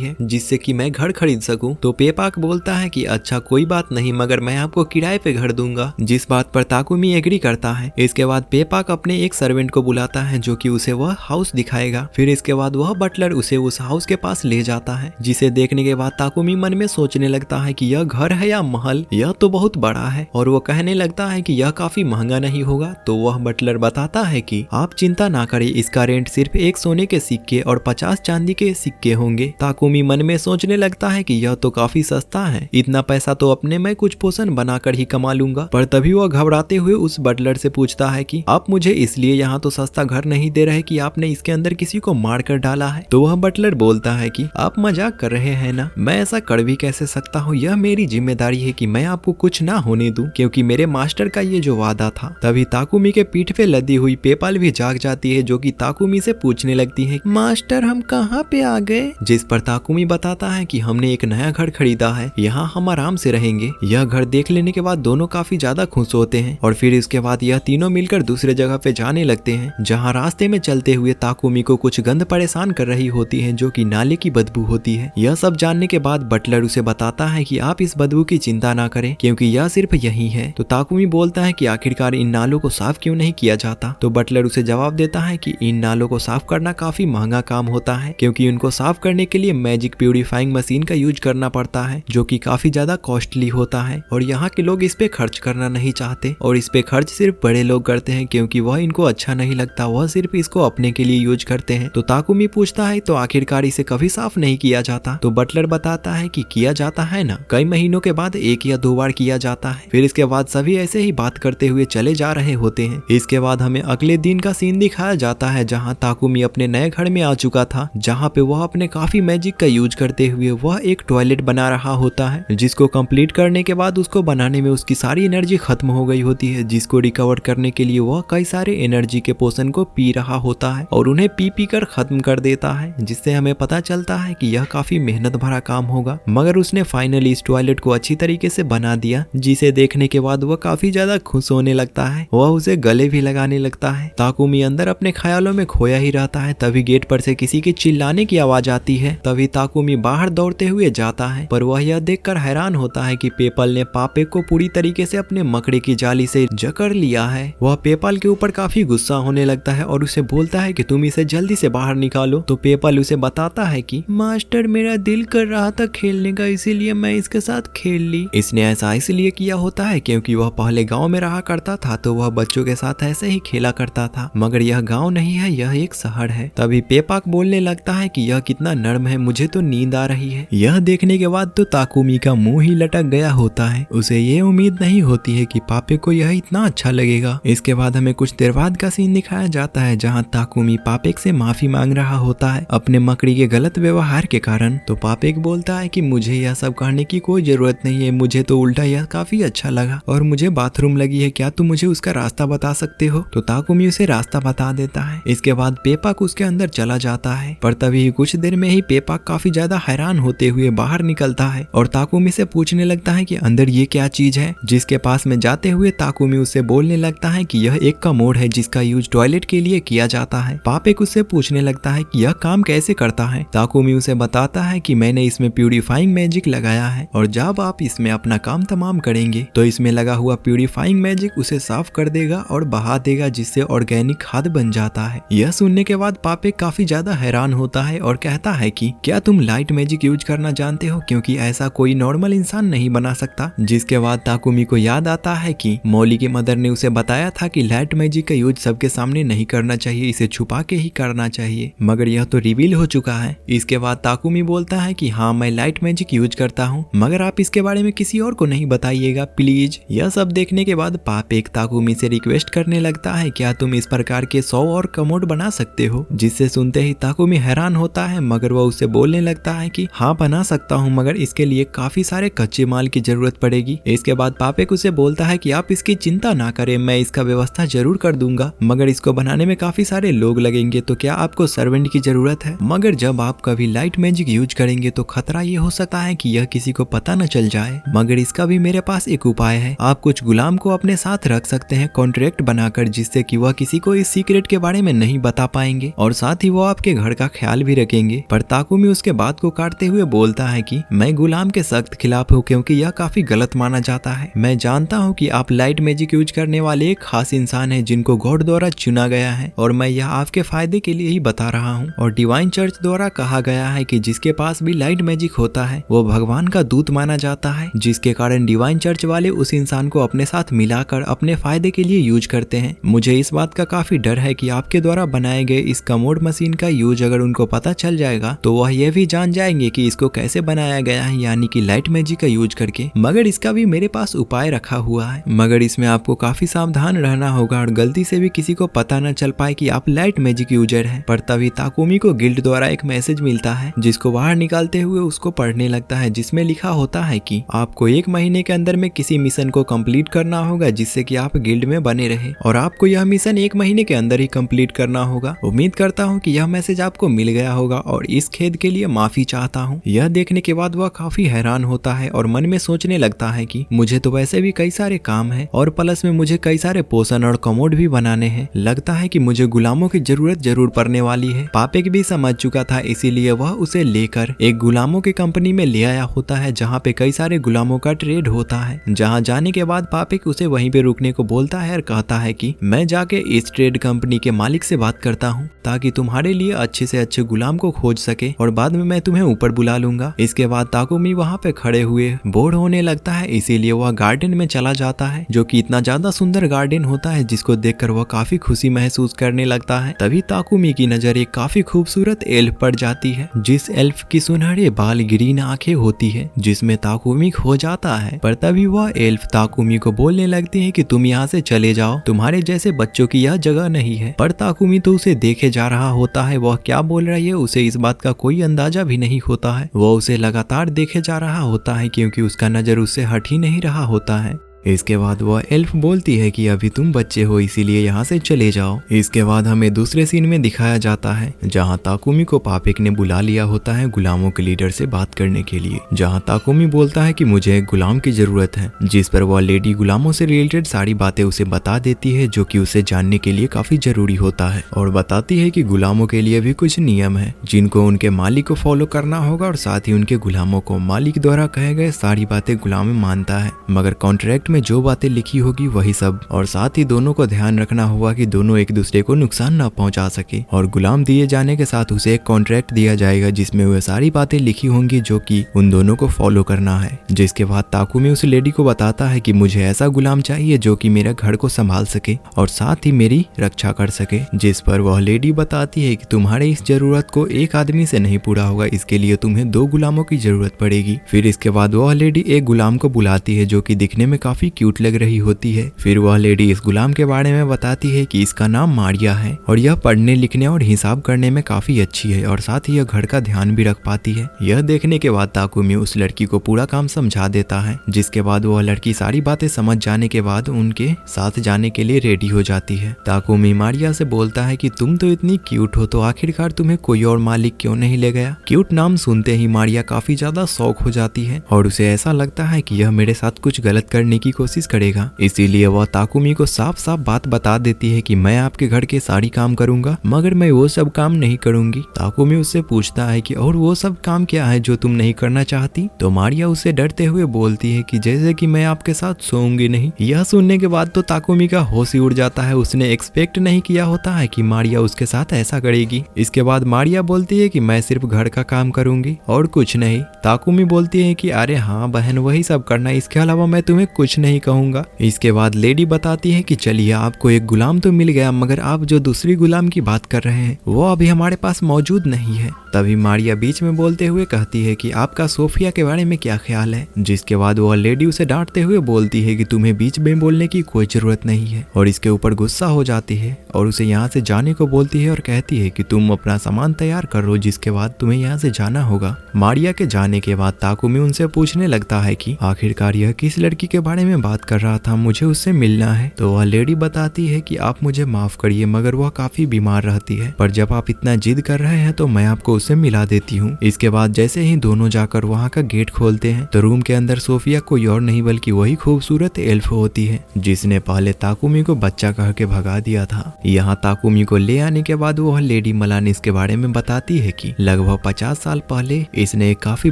है जिससे कि मैं घर खरीद सकूं। तो पेपाक बोलता है कि अच्छा कोई बात नहीं, मगर मैं आपको किराए पे घर दूंगा, जिस बात पर ताकुमी एग्री करता है। इसके बाद पेपाक अपने एक सर्वेंट को बुलाता है जो कि उसे वह हाउस दिखाएगा। फिर इसके बाद वह बटलर उसे उस हाउस के पास ले जाता है, जिसे देखने के बाद ताकुमी मन में सोचने लगता है कि यह घर है या महल, यह तो बहुत बड़ा है। और वो कहने लगता है कि यह काफी महंगा नहीं होगा। तो वह बटलर बताता है कि आप चिंता ना करें, इसका रेंट सिर्फ 1 सोने के सिक्के और 50 चांदी के सिक्के होंगे। ताकुमी मन में सोचने लगता है कि यह तो काफी सस्ता है, इतना पैसा तो अपने मैं कुछ पोषण बनाकर ही कमा लूंगा। पर तभी वह घबराते हुए उस बटलर से पूछता है कि आप मुझे इसलिए यहाँ तो सस्ता घर नहीं दे रहे कि आपने इसके अंदर किसी को मार कर डाला है। तो वह बटलर बोलता है कि आप मजाक कर रहे हैं ना, मैं ऐसा कर भी कैसे सकता हूँ, यह मेरी जिम्मेदारी है कि मैं आपको कुछ ना होने दूं, क्योंकि मेरे मास्टर का ये जो वादा था। तभी ताकुमी के पीठ पे लदी हुई पेपाल भी जाग जाती है, जो कि ताकुमी से पूछने लगती है, मास्टर हम कहाँ पे आ गए? जिस पर ताकुमी बताता है कि हमने एक नया घर खरीदा है, यहाँ हम आराम से रहेंगे। यह घर देख लेने के बाद दोनों काफी ज्यादा खुश होते हैं और फिर इसके बाद यह तीनों मिलकर दूसरे जगह पे जाने लगते हैं, जहाँ रास्ते में चलते हुए ताकुमी को कुछ गंध परेशान कर रही होती है, जो कि नाले की बदबू होती है। यह सब जानने के बाद बटलर उसे बताता है कि आप इस बदबू की चिंता ना करें, क्योंकि यह सिर्फ यही है। तो ताकुमी बोलता है कि आखिरकार इन नालों को साफ क्यों नहीं किया जाता? तो बटलर उसे जवाब देता है कि इन नालों को साफ करना काफी महंगा काम होता है, क्योंकि उनको साफ करने के लिए मैजिक प्यूरिफाइंग मशीन का यूज करना पड़ता है, जो कि काफी ज्यादा कॉस्टली होता है। और यहाँ के लोग इस पे खर्च करना नहीं चाहते, और इस पे खर्च सिर्फ बड़े लोग करते हैं, क्योंकि वह इनको अच्छा नहीं लगता, वह सिर्फ इसको अपने के लिए यूज करते हैं। तो ताकुमी पूछता है तो आखिरकार इसे कभी साफ नहीं किया जाता? तो बटलर बताता है कि किया जाता है ना, कई महीनों के बाद 1 या 2 बार किया जाता है। फिर इसके बाद सभी ऐसे ही बात करते हुए चले जा रहे होते हैं। इसके बाद हमें अगले दिन का सीन दिखाया जाता है, जहाँ ताकुमी अपने नए घर में आ चुका था, जहाँ पे वह अपने काफी मैजिक का यूज करते हुए वह एक टॉयलेट बना रहा होता है, जिसको कंप्लीट करने के बाद उसको बनाने में उसकी सारी एनर्जी खत्म हो गई होती है, जिसको रिकवर करने के लिए वह कई सारे एनर्जी के पोषण को पी रहा होता है और उन्हें पी पी कर खत्म कर देता है, जिससे हमें पता चलता है कि यह काफी मेहनत भरा काम होगा। मगर उसने फाइनली इस टॉयलेट को अच्छी तरीके से बना दिया, जिसे देखने के बाद वह काफी ज्यादा खुश होने लगता है। वह उसे गले भी लगाने लगता है। ताकुमी अंदर अपने ख्यालों में खोया ही रहता है। तभी गेट पर से किसी के चिल्लाने की आवाज आती है। तभी ताकुमी बाहर दौड़ते हुए जाता है, पर वह यह देखकर हैरान होता है कि पेपल ने पापे को पूरी तरीके से अपने मकड़े की जाली से जकड़ लिया है। वह पेपल के ऊपर काफी गुस्सा होने लगता है और उसे बोलता है कि तुम इसे जल्दी से बाहर निकालो। तो पेपल उसे बताता है कि मास्टर मेरा दिल कर रहा था खेलने का, इसीलिए मैं इसके साथ खेल ली। इसने ऐसा इसलिए किया होता है क्योंकि वह पहले गांव में रहा करता था, तो वह बच्चों के साथ ऐसे ही खेला करता था। मगर यह गांव नहीं है, यह एक शहर है। तभी पेपाक बोलने लगता है कि यह कितना नर्म है, मुझे तो नींद आ रही है। यह देखने के बाद तो ताकुमी का मुंह ही लटक गया होता है। उसे ये उम्मीद नहीं होती है कि पापे को यह इतना अच्छा लगेगा। इसके बाद हमें कुछ देर बाद का सीन दिखाया जाता है, जहाँ ताकुमी पापेक से माफी मांग रहा होता है अपने मकड़ी के गलत व्यवहार के कारण। तो पापेक बोलता है कि मुझे यह सब करने की कोई जरूरत नहीं है, मुझे तो उल्टा यह काफी अच्छा लगा और मुझे बाथरूम लगी है, क्या तुम मुझे उसका रास्ता बता सकते हो? तो ताकुमी उसे रास्ता बता देता है। इसके बाद पेपाक उसके अंदर चला जाता है, पर तभी कुछ देर में ही पेपाक काफी ज्यादा हैरान होते हुए बाहर निकलता है और ताकुमी से पूछने लगता है कि अंदर ये क्या चीज है। जिसके पास में जाते हुए ताकुमी उससे बोलने लगता है कि यह एक कमोड है, जिसका यूज टॉयलेट के लिए किया जाता है। पापेक उससे पूछने लगता है कि यह काम कैसे करता है। ताकुमी उसे बताता है कि मैंने इसमें प्यूरिफाइंग मैजिक लगाया है और जब आप इसमें अपना काम तमाम करेंगे तो इसमें लगा हुआ प्यूरिफाइंग मैजिक उसे साफ कर देगा और बहा देगा, जिससे ऑर्गेनिक खाद बन जाता है। यह सुनने के बाद पापेक काफी ज्यादा हैरान होता है और कहता है कि क्या तुम लाइट मैजिक यूज करना जानते हो, क्योंकि ऐसा कोई नॉर्मल इंसान नहीं बना सकता। जिसके बाद ताकुमी को याद आता है कि मौली की मदर ने उसे बताया था कि लाइट मैजिक का यूज सबके सामने नहीं करना चाहिए, इसे छुपा के ही करना चाहिए, मगर यह तो रिवील हो चुका है। इसके बाद ताकुमी बोलता है कि हाँ मैं लाइट मैजिक यूज करता हूँ, मगर आप इसके बारे में किसी और को नहीं बताइएगा प्लीज। यह सब देखने के बाद पापेक ताकुमी से रिक्वेस्ट करने लगता है क्या तुम इस प्रकार के 100 और कमोड बना सकते हो। जिससे सुनते ही ताकुमी हैरान होता है, मगर वह उससे बोलने लगता है कि हाँ बना सकता हूँ, मगर इसके लिए काफी सारे कच्चे माल की जरूरत पड़ेगी। इसके बाद पापेक उसे बोलता है कि आप इसकी चिंता ना करें, मैं इसका व्यवस्था जरूर कर दूंगा, मगर इसको बनाने में काफी सारे लोग लगेंगे, तो क्या आपको सर्वेंट की जरूरत है। मगर जब आप कभी लाइट मैजिक यूज करेंगे तो खतरा ये हो सकता है कि यह किसी को पता न चल जाए, मगर इसका भी मेरे पास एक उपाय है। आप कुछ गुलाम को अपने साथ रख सकते सकते हैं कॉन्ट्रैक्ट बनाकर, जिससे कि वह किसी को इस सीक्रेट के बारे में नहीं बता पाएंगे और साथ ही वो आपके घर का ख्याल भी रखेंगे। पर ताकुमी उसके बात को काटते हुए बोलता है कि मैं गुलाम के सख्त खिलाफ हूँ, क्योंकि यह काफी गलत माना जाता है। मैं जानता हूँ कि आप लाइट मैजिक यूज करने वाले एक खास इंसान हैं जिनको गॉड द्वारा चुना गया है, और मैं यह आपके फायदे के लिए ही बता रहा हूँ। और डिवाइन चर्च द्वारा कहा गया है कि जिसके पास भी लाइट मैजिक होता है वो भगवान का दूत माना जाता है, जिसके कारण डिवाइन चर्च वाले उस इंसान को अपने साथ मिलाकर अपने फायदे के लिए यूज करते हैं। मुझे इस बात का काफी डर है कि आपके द्वारा बनाए गए इस कमोड मशीन का यूज अगर उनको पता चल जाएगा तो वह यह भी जान जाएंगे कि इसको कैसे बनाया गया है, यानी कि लाइट मैजिक का यूज करके। मगर इसका भी मेरे पास उपाय रखा हुआ है, मगर इसमें आपको काफी सावधान रहना होगा और गलती से भी किसी को पता न चल पाए कि आप लाइट मैजिक यूजर हैं। पर तभी ताकुमी को गिल्ड द्वारा एक मैसेज मिलता है, जिसको बाहर निकालते हुए उसको पढ़ने लगता है, जिसमें लिखा होता है कि आपको 1 महीने के अंदर में किसी मिशन को कंप्लीट करना होगा जिससे कि आप गिल्ड में बने रहे, और आपको यह मिशन 1 महीने के अंदर ही कंप्लीट करना होगा। उम्मीद करता हूँ कि यह मैसेज आपको मिल गया होगा और इस खेद के लिए माफी चाहता हूँ। यह देखने के बाद वह काफी हैरान होता है और मन में सोचने लगता है कि मुझे तो वैसे भी कई सारे काम है और प्लस में मुझे कई सारे पोषण और कमोड भी बनाने हैं। लगता है कि मुझे गुलामों की जरूरत जरूर पड़ने वाली है। पापेक भी समझ चुका था, इसीलिए वह उसे लेकर एक गुलामों की कंपनी में ले आया होता है जहाँ पे कई सारे गुलामों का ट्रेड होता है। जहाँ जाने के बाद पापेक उसे वहीं पे रुकने को बोलता है और कहता है कि मैं जाके इस ट्रेड कंपनी के मालिक से बात करता हूँ ताकि तुम्हारे लिए अच्छे से अच्छे गुलाम को खोज सके और बाद में मैं तुम्हें ऊपर बुला लूंगा। इसके बाद ताकुमी वहाँ पे खड़े हुए बोर होने लगता है, इसीलिए वह गार्डन में चला जाता है, जो कि इतना ज्यादा सुंदर गार्डन होता है जिसको देखकर वह काफी खुशी महसूस करने लगता है। तभी ताकुमी की नजर एक काफी खूबसूरत एल्फ पड़ जाती है, जिस एल्फ की सुनहरे बाल ग्रीन आंखें होती है, जिसमें ताकुमी खो जाता है। पर तभी वह एल्फ ताकुमी को बोलने लगती है कि तुम यहाँ से चले जाओ, तुम्हारे जैसे बच्चों की यह जगह नहीं है। पर ताकुमी तो उसे देखे जा रहा होता है, वह क्या बोल रही है उसे इस बात का कोई अंदाजा भी नहीं होता है। वह उसे लगातार देखे जा रहा होता है क्योंकि उसका नजर उससे हट ही नहीं रहा होता है। इसके बाद वह एल्फ बोलती है कि अभी तुम बच्चे हो इसीलिए यहाँ से चले जाओ। इसके बाद हमें दूसरे सीन में दिखाया जाता है जहाँ ताकुमी को पापेक ने बुला लिया होता है गुलामों के लीडर से बात करने के लिए, जहाँ ताकुमी बोलता है कि मुझे एक गुलाम की जरूरत है, जिस पर वह लेडी गुलामों से रिलेटेड सारी बातें उसे बता देती है जो कि उसे जानने के लिए काफी जरूरी होता है, और बताती है कि गुलामों के लिए भी कुछ नियम है जिनको उनके मालिक को फॉलो करना होगा, और साथ ही उनके गुलामों को मालिक द्वारा कहे गए सारी बातें गुलाम मानता है, मगर कॉन्ट्रैक्ट में जो बातें लिखी होगी वही सब, और साथ ही दोनों को ध्यान रखना होगा कि दोनों एक दूसरे को नुकसान न पहुंचा सके। और गुलाम दिए जाने के साथ उसे एक कॉन्ट्रैक्ट दिया जाएगा जिसमें वह सारी बातें लिखी होंगी जो कि उन दोनों को फॉलो करना है। जिसके बाद ताकुमी उस लेडी को बताता है कि मुझे ऐसा गुलाम चाहिए जो कि मेरे घर को संभाल सके और साथ ही मेरी रक्षा कर सके, जिस पर वह लेडी बताती है कि तुम्हारे इस जरूरत को एक आदमी से नहीं पूरा होगा, इसके लिए तुम्हें 2 गुलामों की जरूरत पड़ेगी। फिर इसके बाद वह लेडी एक गुलाम को बुलाती है जो कि दिखने में काफी क्यूट लग रही होती है। फिर वह लेडी इस गुलाम के बारे में बताती है कि इसका नाम मारिया है और यह पढ़ने लिखने और हिसाब करने में काफी अच्छी है और साथ ही यह घर का ध्यान भी रख पाती है। यह देखने के बाद ताकुमी उस लड़की को पूरा काम समझा देता है, जिसके बाद वह लड़की सारी बातें समझ जाने के बाद उनके साथ जाने के लिए रेडी हो जाती है। ताकुमी मारिया से बोलता है कि तुम तो इतनी क्यूट हो तो आखिरकार तुम्हें कोई और मालिक क्यों नहीं ले गया। क्यूट नाम सुनते ही मारिया काफी ज्यादा शौक हो जाती है और उसे ऐसा लगता है कि यह मेरे साथ कुछ गलत करने की कोशिश करेगा, इसीलिए वह ताकुमी को साफ साफ बात बता देती है कि मैं आपके घर के सारी काम करूंगा मगर मैं वो सब काम नहीं करूंगी। ताकुमी उससे पूछता है कि और वो सब काम क्या है जो तुम नहीं करना चाहती, तो मारिया उससे डरते हुए बोलती है कि जैसे कि मैं आपके साथ सोऊंगी नहीं। यह सुनने के बाद तो ताकुमी का होश ही उड़ जाता है, उसने एक्सपेक्ट नहीं किया होता है कि मारिया उसके साथ ऐसा करेगी। इसके बाद मारिया बोलती है कि मैं सिर्फ घर का काम करूंगी और कुछ नहीं। ताकुमी बोलती है कि अरे हाँ बहन वही सब करना, इसके अलावा मैं तुम्हें कुछ नहीं कहूंगा। इसके बाद लेडी बताती है कि चलिए आपको एक गुलाम तो मिल गया मगर आप जो दूसरी गुलाम की बात कर रहे हैं वो अभी हमारे पास मौजूद नहीं है। तभी मारिया बीच में बोलते हुए कहती है कि आपका सोफिया के बारे में क्या ख्याल है, जिसके बाद वह लेडी उसे डांटते हुए बोलती है कि तुम्हें बीच में बोलने की कोई जरूरत नहीं है, और इसके ऊपर गुस्सा हो जाती है और उसे यहाँ से जाने को बोलती है और कहती है कि तुम अपना सामान तैयार करो जिसके बाद तुम्हें यहाँ से जाना होगा। मारिया के जाने के बाद ताकुमी उनसे पूछने लगता है कि आखिरकार यह किस लड़की के बारे में बात कर रहा था, मुझे उससे मिलना है। तो वह लेडी बताती है कि आप मुझे माफ करिए मगर वह काफी बीमार रहती है, पर जब आप इतना जिद कर रहे हैं तो मैं आपको उससे मिला देती हूँ। इसके बाद जैसे ही दोनों जाकर वहाँ का गेट खोलते हैं तो रूम के अंदर सोफिया कोई और नहीं बल्कि वही खूबसूरत एल्फ होती है जिसने पहले ताकुमी को बच्चा कह के भगा दिया था। यहाँ ताकुमी को ले आने के बाद वह लेडी मलान इसके बारे में बताती है कि लगभग 50 साल पहले इसने एक काफी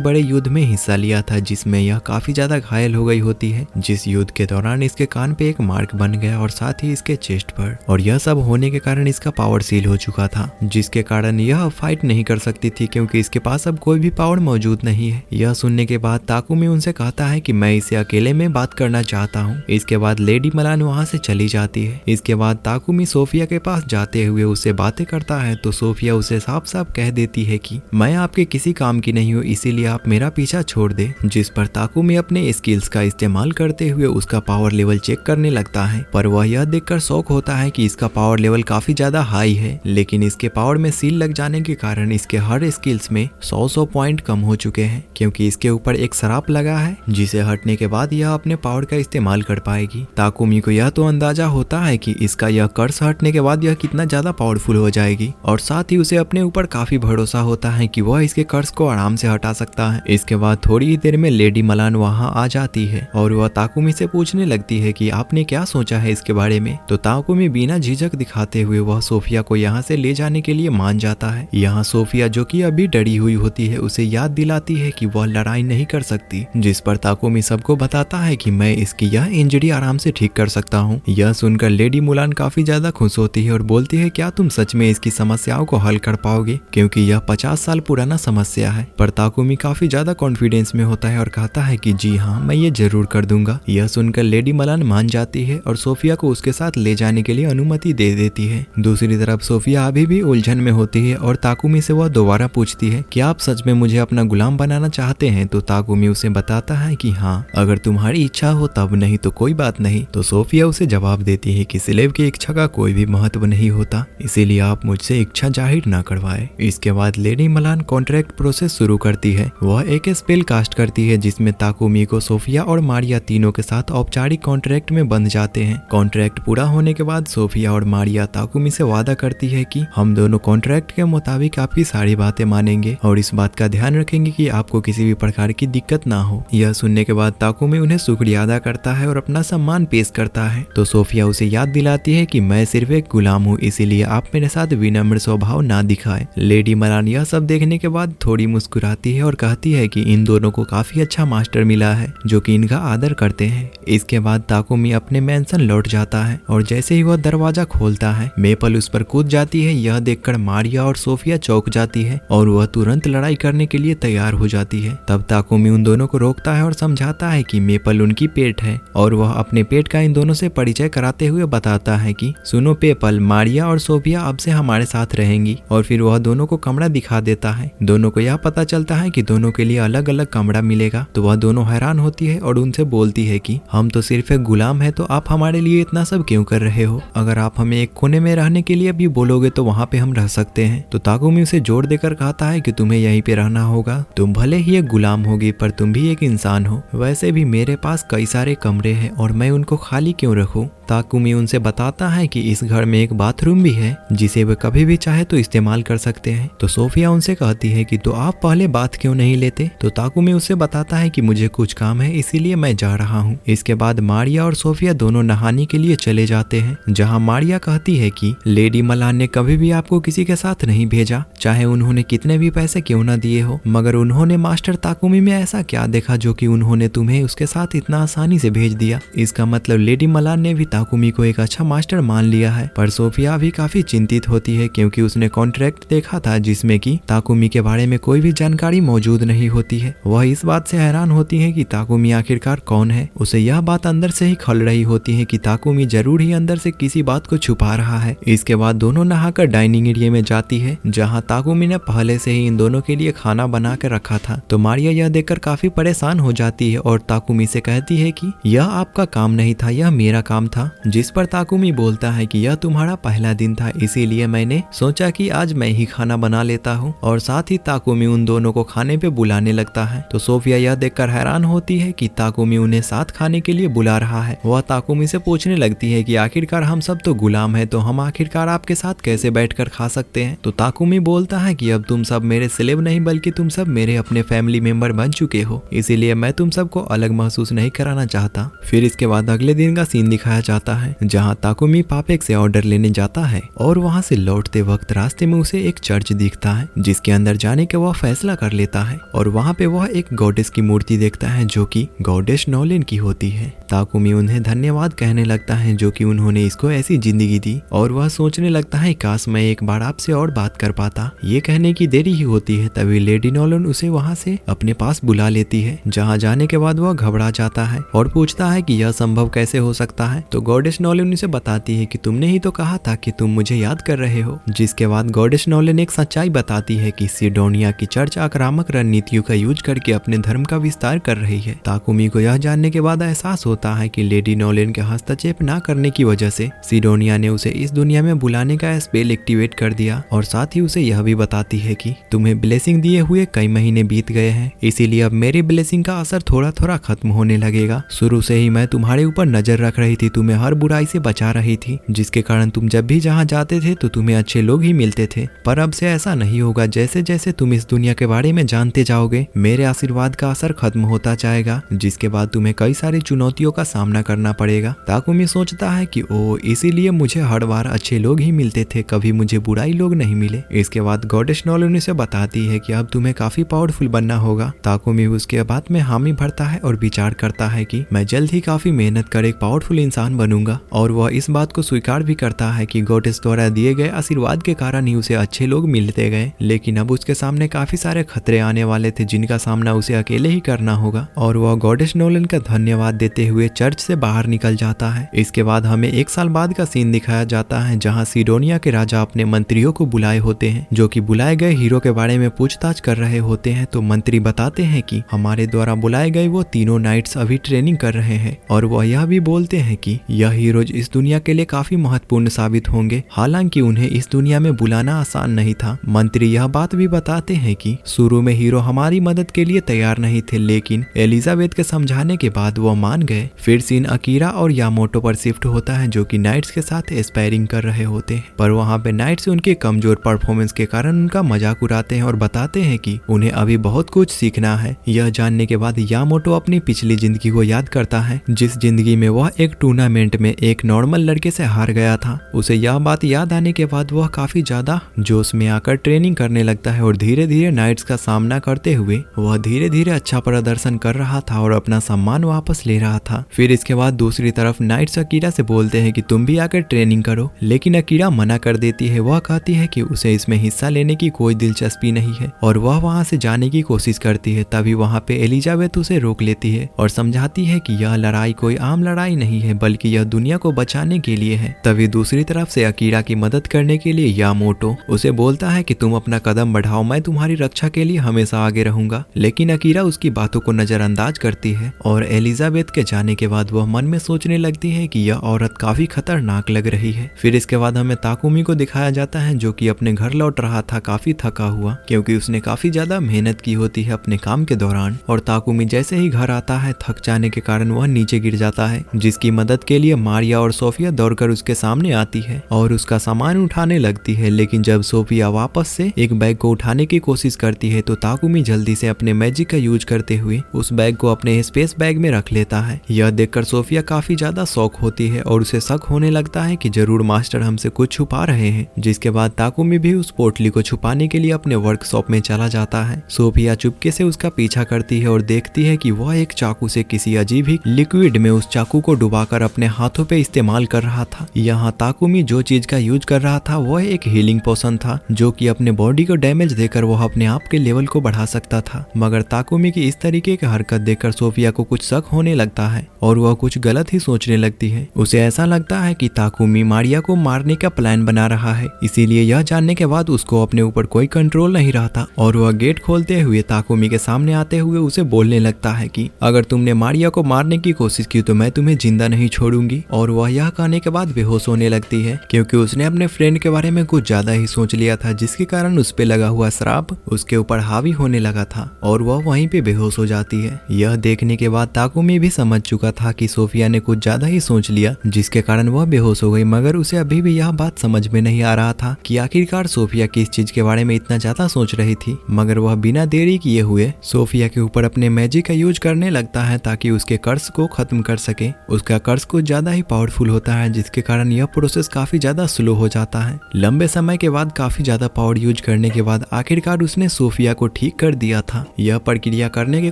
बड़े युद्ध में हिस्सा लिया था जिसमें यह काफी ज्यादा घायल हो गई होती है, जिस युद्ध के दौरान इसके कान पे एक मार्क बन गया और साथ ही इसके चेस्ट पर, और यह सब होने के कारण इसका पावर सील हो चुका था जिसके कारण यह फाइट नहीं कर सकती थी क्योंकि इसके पास अब कोई भी पावर मौजूद नहीं है। यह सुनने के बाद ताकुमी उनसे कहता है कि मैं इसे अकेले में बात करना चाहता हूँ। इसके बाद लेडी मलान वहाँ से चली जाती है। इसके बाद ताकुमी सोफिया के पास जाते हुए उससे बातें करता है तो सोफिया उसे साफ साफ कह देती है कि मैं आपके किसी काम की नहीं हूँ, इसीलिए आप मेरा पीछा छोड़ दे। जिस पर ताकुमी अपने स्किल्स का इस्तेमाल करते हुए उसका पावर लेवल चेक करने लगता है, पर वह यह देखकर शॉक होता है कि इसका पावर लेवल काफी ज्यादा हाई है, लेकिन इसके पावर में सील लग जाने के कारण इसके हर स्किल्स में 100 पॉइंट कम हो चुके हैं क्योंकि इसके ऊपर एक श्राप लगा है जिसे हटने के बाद यह अपने पावर का इस्तेमाल कर पाएगी। ताकुमी को यह तो अंदाजा होता है कि इसका यह कर्स हटने के बाद यह कितना ज्यादा पावरफुल हो जाएगी और साथ ही उसे अपने ऊपर काफी भरोसा होता है कि वह इसके कर्स को आराम से हटा सकता है। इसके बाद थोड़ी ही देर में लेडी मलान वहाँ आ जाती है और वह ताकुमी से पूछने लगती है कि आपने क्या सोचा है इसके बारे में। तो ताकुमी बिना झिझक दिखाते हुए वह सोफिया को यहाँ से ले जाने के लिए मान जाता है। यहाँ सोफिया जो कि अभी डरी हुई होती है उसे याद दिलाती है कि वह लड़ाई नहीं कर सकती, जिस पर ताकुमी सबको बताता है कि मैं इसकी यह इंजरी आराम से ठीक कर सकता हूँ। यह सुनकर लेडी मुलान काफी ज्यादा खुश होती है और बोलती है क्या तुम सच में इसकी समस्याओं को हल कर पाओगे क्योंकि यह 50 साल पुराना समस्या है। पर ताकुमी काफी ज्यादा कॉन्फिडेंस में होता है और कहता है कि जी हाँ मैं ये जरूर कर दूंगा। यह सुनकर लेडी मलान मान जाती है और सोफिया को उसके साथ ले जाने के लिए अनुमति दे देती है। दूसरी तरफ सोफिया अभी भी उलझन में होती है और ताकुमी से वह दोबारा पूछती है कि आप सच में मुझे अपना गुलाम बनाना चाहते हैं। तो ताकुमी उसे बताता है कि हाँ अगर तुम्हारी इच्छा हो तब, नहीं तो कोई बात नहीं। तो सोफिया उसे जवाब देती है कि स्लेव की इच्छा का कोई भी महत्व नहीं होता, इसीलिए आप मुझसे इच्छा जाहिर न करवाए। इसके बाद लेडी मलान कॉन्ट्रैक्ट प्रोसेस शुरू करती है। वह एक स्पेल कास्ट करती है जिसमें ताकुमी को सोफिया और मारिया तीनों के साथ औपचारिक कॉन्ट्रैक्ट में बंध जाते हैं। कॉन्ट्रैक्ट पूरा होने के बाद सोफिया और मारिया ताकुमी से वादा करती है कि हम दोनों कॉन्ट्रैक्ट के मुताबिक आपकी सारी बातें मानेंगे और इस बात का ध्यान रखेंगे कि आपको किसी भी प्रकार की दिक्कत ना हो। यह सुनने के बाद ताकुमी उन्हें शुक्रिया अदा करता है और अपना सम्मान पेश करता है। तो सोफिया उसे याद दिलाती है कि मैं सिर्फ एक गुलाम हूँ, इसीलिए आप मेरे साथ विनम्र स्वभाव ना दिखाए। लेडी मलान यह सब देखने के बाद थोड़ी मुस्कुराती है और कहती है कि इन दोनों को काफी अच्छा मास्टर मिला है जो कि इनका आदर करते हैं। इसके बाद ताकुमी अपने मैंसन लौट जाता है और जैसे ही वह दरवाजा खोलता है मेपल उस पर कूद जाती है। यह देखकर मारिया और सोफिया चौंक जाती है और वह तुरंत लड़ाई करने के लिए तैयार हो जाती है। तब ताकुमी उन दोनों को रोकता है और समझाता है कि मेपल उनकी पेट है और वह अपने पेट का इन दोनों से परिचय कराते हुए बताता है कि सुनो पेपल, मारिया और सोफिया अब से हमारे साथ रहेंगी। और फिर वह दोनों को कमरा दिखा देता है। दोनों को यह पता चलता है कि दोनों के लिए अलग अलग कमरा मिलेगा। तो वह दोनों हैरान होती है और उनसे बोलती है कि हम तो सिर्फ एक गुलाम है, तो आप हमारे लिए इतना सब क्यों कर रहे हो? अगर आप हमें एक कोने में रहने के लिए भी बोलोगे तो वहाँ पे हम रह सकते हैं। तो ताकुमी उसे जोर देकर कहता है कि तुम्हें यहीं पे रहना होगा। तुम भले ही एक गुलाम होगी पर तुम भी एक इंसान हो। वैसे भी मेरे पास कई सारे कमरे हैं और मैं उनको खाली क्यों रखूं? ताकुमी उनसे बताता है कि इस घर में एक बाथरूम भी है जिसे वे कभी भी चाहे तो इस्तेमाल कर सकते हैं। तो सोफिया उनसे कहती है कि तो आप पहले बात क्यों नहीं लेते? तो ताकुमी उससे बताता है कि मुझे कुछ काम है इसीलिए मैं जा रहा हूँ। इसके बाद मारिया और सोफिया दोनों नहाने के लिए चले जाते हैं, जहाँ मारिया कहती है कि लेडी मलान ने कभी भी आपको किसी के साथ नहीं भेजा, चाहे उन्होंने कितने भी पैसे क्यों न दिए हो, मगर उन्होंने मास्टर ताकुमी में ऐसा क्या देखा जो कि उन्होंने तुम्हें उसके साथ इतना आसानी से भेज दिया। इसका मतलब लेडी मलान ने भी ताकुमी को एक अच्छा मास्टर मान लिया है। पर सोफिया भी काफी चिंतित होती है क्योंकि उसने कॉन्ट्रैक्ट देखा था जिसमें कि ताकुमी के बारे में कोई भी जानकारी मौजूद नहीं होती है। वह इस बात से हैरान होती है कि ताकुमी आखिरकार कौन है। उसे यह बात अंदर से ही खल रही होती है कि ताकुमी जरूर ही अंदर से किसी बात को छुपा रहा है। इसके बाद दोनों नहाकर डाइनिंग एरिया में जाती है जहाँ ताकुमी ने पहले से ही इन दोनों के लिए खाना बना कर रखा था। तो मारिया यह देखकर काफी परेशान हो जाती है और ताकुमी से कहती है कि यह आपका काम नहीं था, यह मेरा काम था। जिस पर ताकुमी बोलता है कि यह तुम्हारा पहला दिन था, इसीलिए मैंने सोचा कि आज मैं ही खाना बना लेता हूँ। और साथ ही ताकुमी उन दोनों को खाने पे बुलाने लगता है। तो सोफिया यह देखकर हैरान होती है कि ताकुमी उन्हें साथ साथ खाने के लिए बुला रहा है। वह ताकुमी से पूछने लगती है कि आखिरकार हम सब तो गुलाम हैं, तो हम आखिरकार आपके साथ कैसे बैठकर खा सकते हैं। तो ताकुमी बोलता है कि अब तुम सब मेरे स्लेव नहीं बल्कि तुम सब मेरे अपने फैमिली मेंबर बन चुके हो, इसीलिए मैं तुम सबको अलग महसूस नहीं कराना चाहता। फिर इसके बाद अगले दिन का सीन दिखाया जाता है जहाँ ताकुमी पापेक से ऑर्डर लेने जाता है और वहाँ से लौटते वक्त रास्ते में उसे एक चर्च दिखता है जिसके अंदर जाने का वह फैसला कर लेता है और वहाँ पे वह एक गॉडेस की मूर्ति देखता है जो कि गॉडेस नोलेन की होती है। ताकुमी उन्हें धन्यवाद कहने लगता है जो कि उन्होंने इसको ऐसी जिंदगी दी और वह सोचने लगता है काश मैं एक बार आपसे और बात कर पाता। ये कहने की देरी ही होती है तभी लेडी नोलन उसे वहाँ से अपने पास बुला लेती है, जहाँ जाने के बाद वह घबरा जाता है और पूछता है कि यह संभव कैसे हो सकता है। तो गॉडेस नोलन उसे बताती है कि तुमने ही तो कहा था कि तुम मुझे याद कर रहे हो। जिसके बाद गॉडेस नोलन एक सच्चाई बताती है कि सिडोनिया की चर्च आक्रामक रणनीतियों का यूज करके अपने धर्म का विस्तार कर रही है। ताकुमी को यह जानने के बाद एहसास होता है कि लेडी नोलन के हस्तक्षेप न करने की वजह से सिडोनिया ने उसे इस दुनिया में बुलाने का स्पेल एक्टिवेट कर दिया और साथ ही उसे यह भी बताती है कि तुम्हें ब्लेसिंग दिए हुए कई महीने बीत गए हैं, इसीलिए अब मेरी ब्लेसिंग का असर थोड़ा थोड़ा खत्म होने लगेगा। शुरू से ही मैं तुम्हारे ऊपर नजर रख रही थी, तुम्हें हर बुराई से बचा रही थी, जिसके कारण तुम जब भी जहाँ जाते थे तो तुम्हें अच्छे लोग ही मिलते थे। पर अब से ऐसा नहीं होगा। जैसे जैसे तुम इस दुनिया के बारे में जानते जाओगे मेरे आशीर्वाद का असर खत्म होता जाएगा, जिसके बाद तुम्हें कई सारी चुनौतियों का सामना करना पड़ेगा। ताकुमी सोचता है कि ओ इसीलिए मुझे हर बार अच्छे लोग ही मिलते थे, कभी मुझे बुराई लोग नहीं मिले। इसके बाद गॉडेस नोलन उसे बताती है कि अब तुम्हें काफी पावरफुल बनना होगा। ताकुमी उसके बात में हामी भरता है और विचार करता है कि मैं जल्द ही काफी मेहनत कर एक पावरफुल इंसान बनूंगा और वह इस बात को स्वीकार भी करता है कि गॉडेस द्वारा दिए गए आशीर्वाद के कारण ही उसे अच्छे लोग मिलते गए। लेकिन अब उसके सामने काफी सारे खतरे आने वाले थे जिनका सामना उसे अकेले ही करना होगा और वह गॉडेस नोलन का धन्यवाद देते हुए चर्च से बाहर निकल जाता है। इसके बाद हमें एक साल बाद का सीन दिखाया जाता है जहाँ सिडोनिया के राजा अपने मंत्रियों को बुलाए होते हैं जो कि बुलाए गए हीरो के बारे में पूछताछ कर रहे होते हैं। तो मंत्री बताते हैं कि हमारे द्वारा बुलाए गए वो तीनों नाइट्स अभी ट्रेनिंग कर रहे हैं और वह यह भी बोलते हैं कि यह हीरोज इस दुनिया के लिए काफी महत्वपूर्ण साबित होंगे, हालांकि उन्हें इस दुनिया में बुलाना आसान नहीं था। मंत्री यह बात भी बताते हैं कि शुरू में हीरो हमारी मदद के लिए तैयार नहीं थे, लेकिन एलिजाबेथ के समझाने के बाद वो मान गए। फिर सीन अकीरा और यामोटो पर शिफ्ट होता है जो कि नाइट्स के साथ एस्पायरिंग कर रहे होते हैं, पर वहाँ पे नाइट्स उनके कमजोर परफॉर्मेंस के कारण उनका मजाक उड़ाते हैं और बताते हैं कि उन्हें अभी बहुत कुछ सीखना है। यह जानने के बाद यामोटो अपनी पिछली जिंदगी को याद करता है जिस जिंदगी में वह एक टूर्नामेंट में एक नॉर्मल लड़के से हार गया था। उसे यह बात याद आने के बाद वह काफी ज्यादा जोश में आकर ट्रेनिंग करने लगता है और धीरे धीरे नाइट्स का सामना करते हुए वह धीरे धीरे अच्छा प्रदर्शन कर रहा था और अपना सम्मान वापस ले रहा था। फिर इसके बाद दूसरी तरफ नाइट्स अकीरा से बोलते हैं कि तुम भी आकर ट्रेनिंग करो, लेकिन अकीरा मना कर देती है। वह कहती है कि उसे इसमें हिस्सा लेने की कोई दिलचस्पी नहीं है और वह वहाँ से जाने की कोशिश करती है। तभी वहाँ पे एलिजाबेथ उसे रोक लेती है और समझाती है कि यह लड़ाई कोई आम लड़ाई नहीं है बल्कि यह दुनिया को बचाने के लिए है। तभी दूसरी तरफ से अकीरा की मदद करने के लिए यामोटो उसे बोलता है कि तुम अपना कदम बढ़ाओ, मैं तुम्हारी रक्षा के लिए हमेशा आगे रहूंगा। लेकिन अकीरा उसकी बातों को नजरअंदाज करती है और एलिजाबेथ के जाने के बाद वह मन में सोचने लगती है कि यह औरत काफी खतरनाक लग रही है। फिर इसके बाद हमें ताकुमी को दिखाया जाता है जो कि अपने घर लौट रहा था काफी थका हुआ, क्योंकि उसने काफी ज्यादा मेहनत की होती है अपने काम के दौरान। और ताकुमी जैसे ही घर आता है थक जाने के कारण वह नीचे गिर जाता है, जिसकी मदद के लिए मारिया और सोफिया दौड़कर उसके सामने आती है और उसका सामान उठाने लगती है। लेकिन जब सोफिया वापस से एक बैग को उठाने की कोशिश करती है तो ताकुमी जल्दी से अपने मैजिक का यूज करते हुए उस बैग को अपने स्पेस बैग में रख लेता है। यह देखकर सोफिया काफी ज्यादा शॉक होती है और उसे शक होने लगता है कि जरूर मास्टर हमसे कुछ छुपा रहे हैं। जिसके बाद ताकुमी भी उस पोटली को छुपाने के लिए अपने वर्कशॉप में चला जाता है। सोफिया चुपके से उसका पीछा करती है और देखती है कि वह एक चाकू से किसी अजीब ही लिक्विड में उस चाकू को डुबाकर अपने हाथों पे इस्तेमाल कर रहा था। यहाँ ताकुमी जो चीज का यूज कर रहा था वह एक हीलिंग पोशन था जो कि अपने बॉडी को डैमेज देकर वह अपने आप के लेवल को बढ़ा सकता था। मगर ताकुमी की इस तरीके की हरकत देखकर सोफिया को कुछ शक होने लगता है और वह कुछ गलत ही सोचने लगती है। उसे ऐसा लगता है कि ताकुमी मारिया को मारने का प्लान बना रहा है, इसीलिए यह जानने के बाद उसको अपने ऊपर कोई कंट्रोल नहीं रहता और वह गेट खोलते हुए ताकुमी के सामने आते हुए उसे बोलने लगता है कि अगर तुमने मारिया को मारने की कोशिश की तो मैं तुम्हें जिंदा नहीं छोड़ूंगी। और वह यह कहने के बाद बेहोश होने लगती है क्योंकि उसने अपने फ्रेंड के बारे में कुछ ज्यादा ही सोच लिया था, जिसके कारण उस पे लगा हुआ श्राप उसके ऊपर हावी होने लगा था और वह वहीं पे बेहोश हो जाती है। यह देखने के बाद ताकुमी भी समझ चुका था कि सोफिया ने कुछ ज्यादा ही सोच लिया, जिसके कारण वह बेहोश हो गई। मगर उसे अभी भी यह बात समझ में नहीं आ रहा था कि आखिरकार सोफिया किस चीज के बारे में इतना ज्यादा सोच रही थी। मगर वह बिना देरी किए हुए सोफिया के ऊपर अपने मैजिक का यूज करने लगता है ताकि उसके कर्ज को खत्म कर सके। उसका कर्ज कुछ ज्यादा ही पावरफुल होता है, जिसके कारण यह प्रोसेस काफी ज्यादा स्लो हो जाता है। लंबे समय के बाद काफी ज्यादा पावर यूज करने के बाद आखिरकार उसने सोफिया को ठीक कर दिया था। यह प्रक्रिया करने के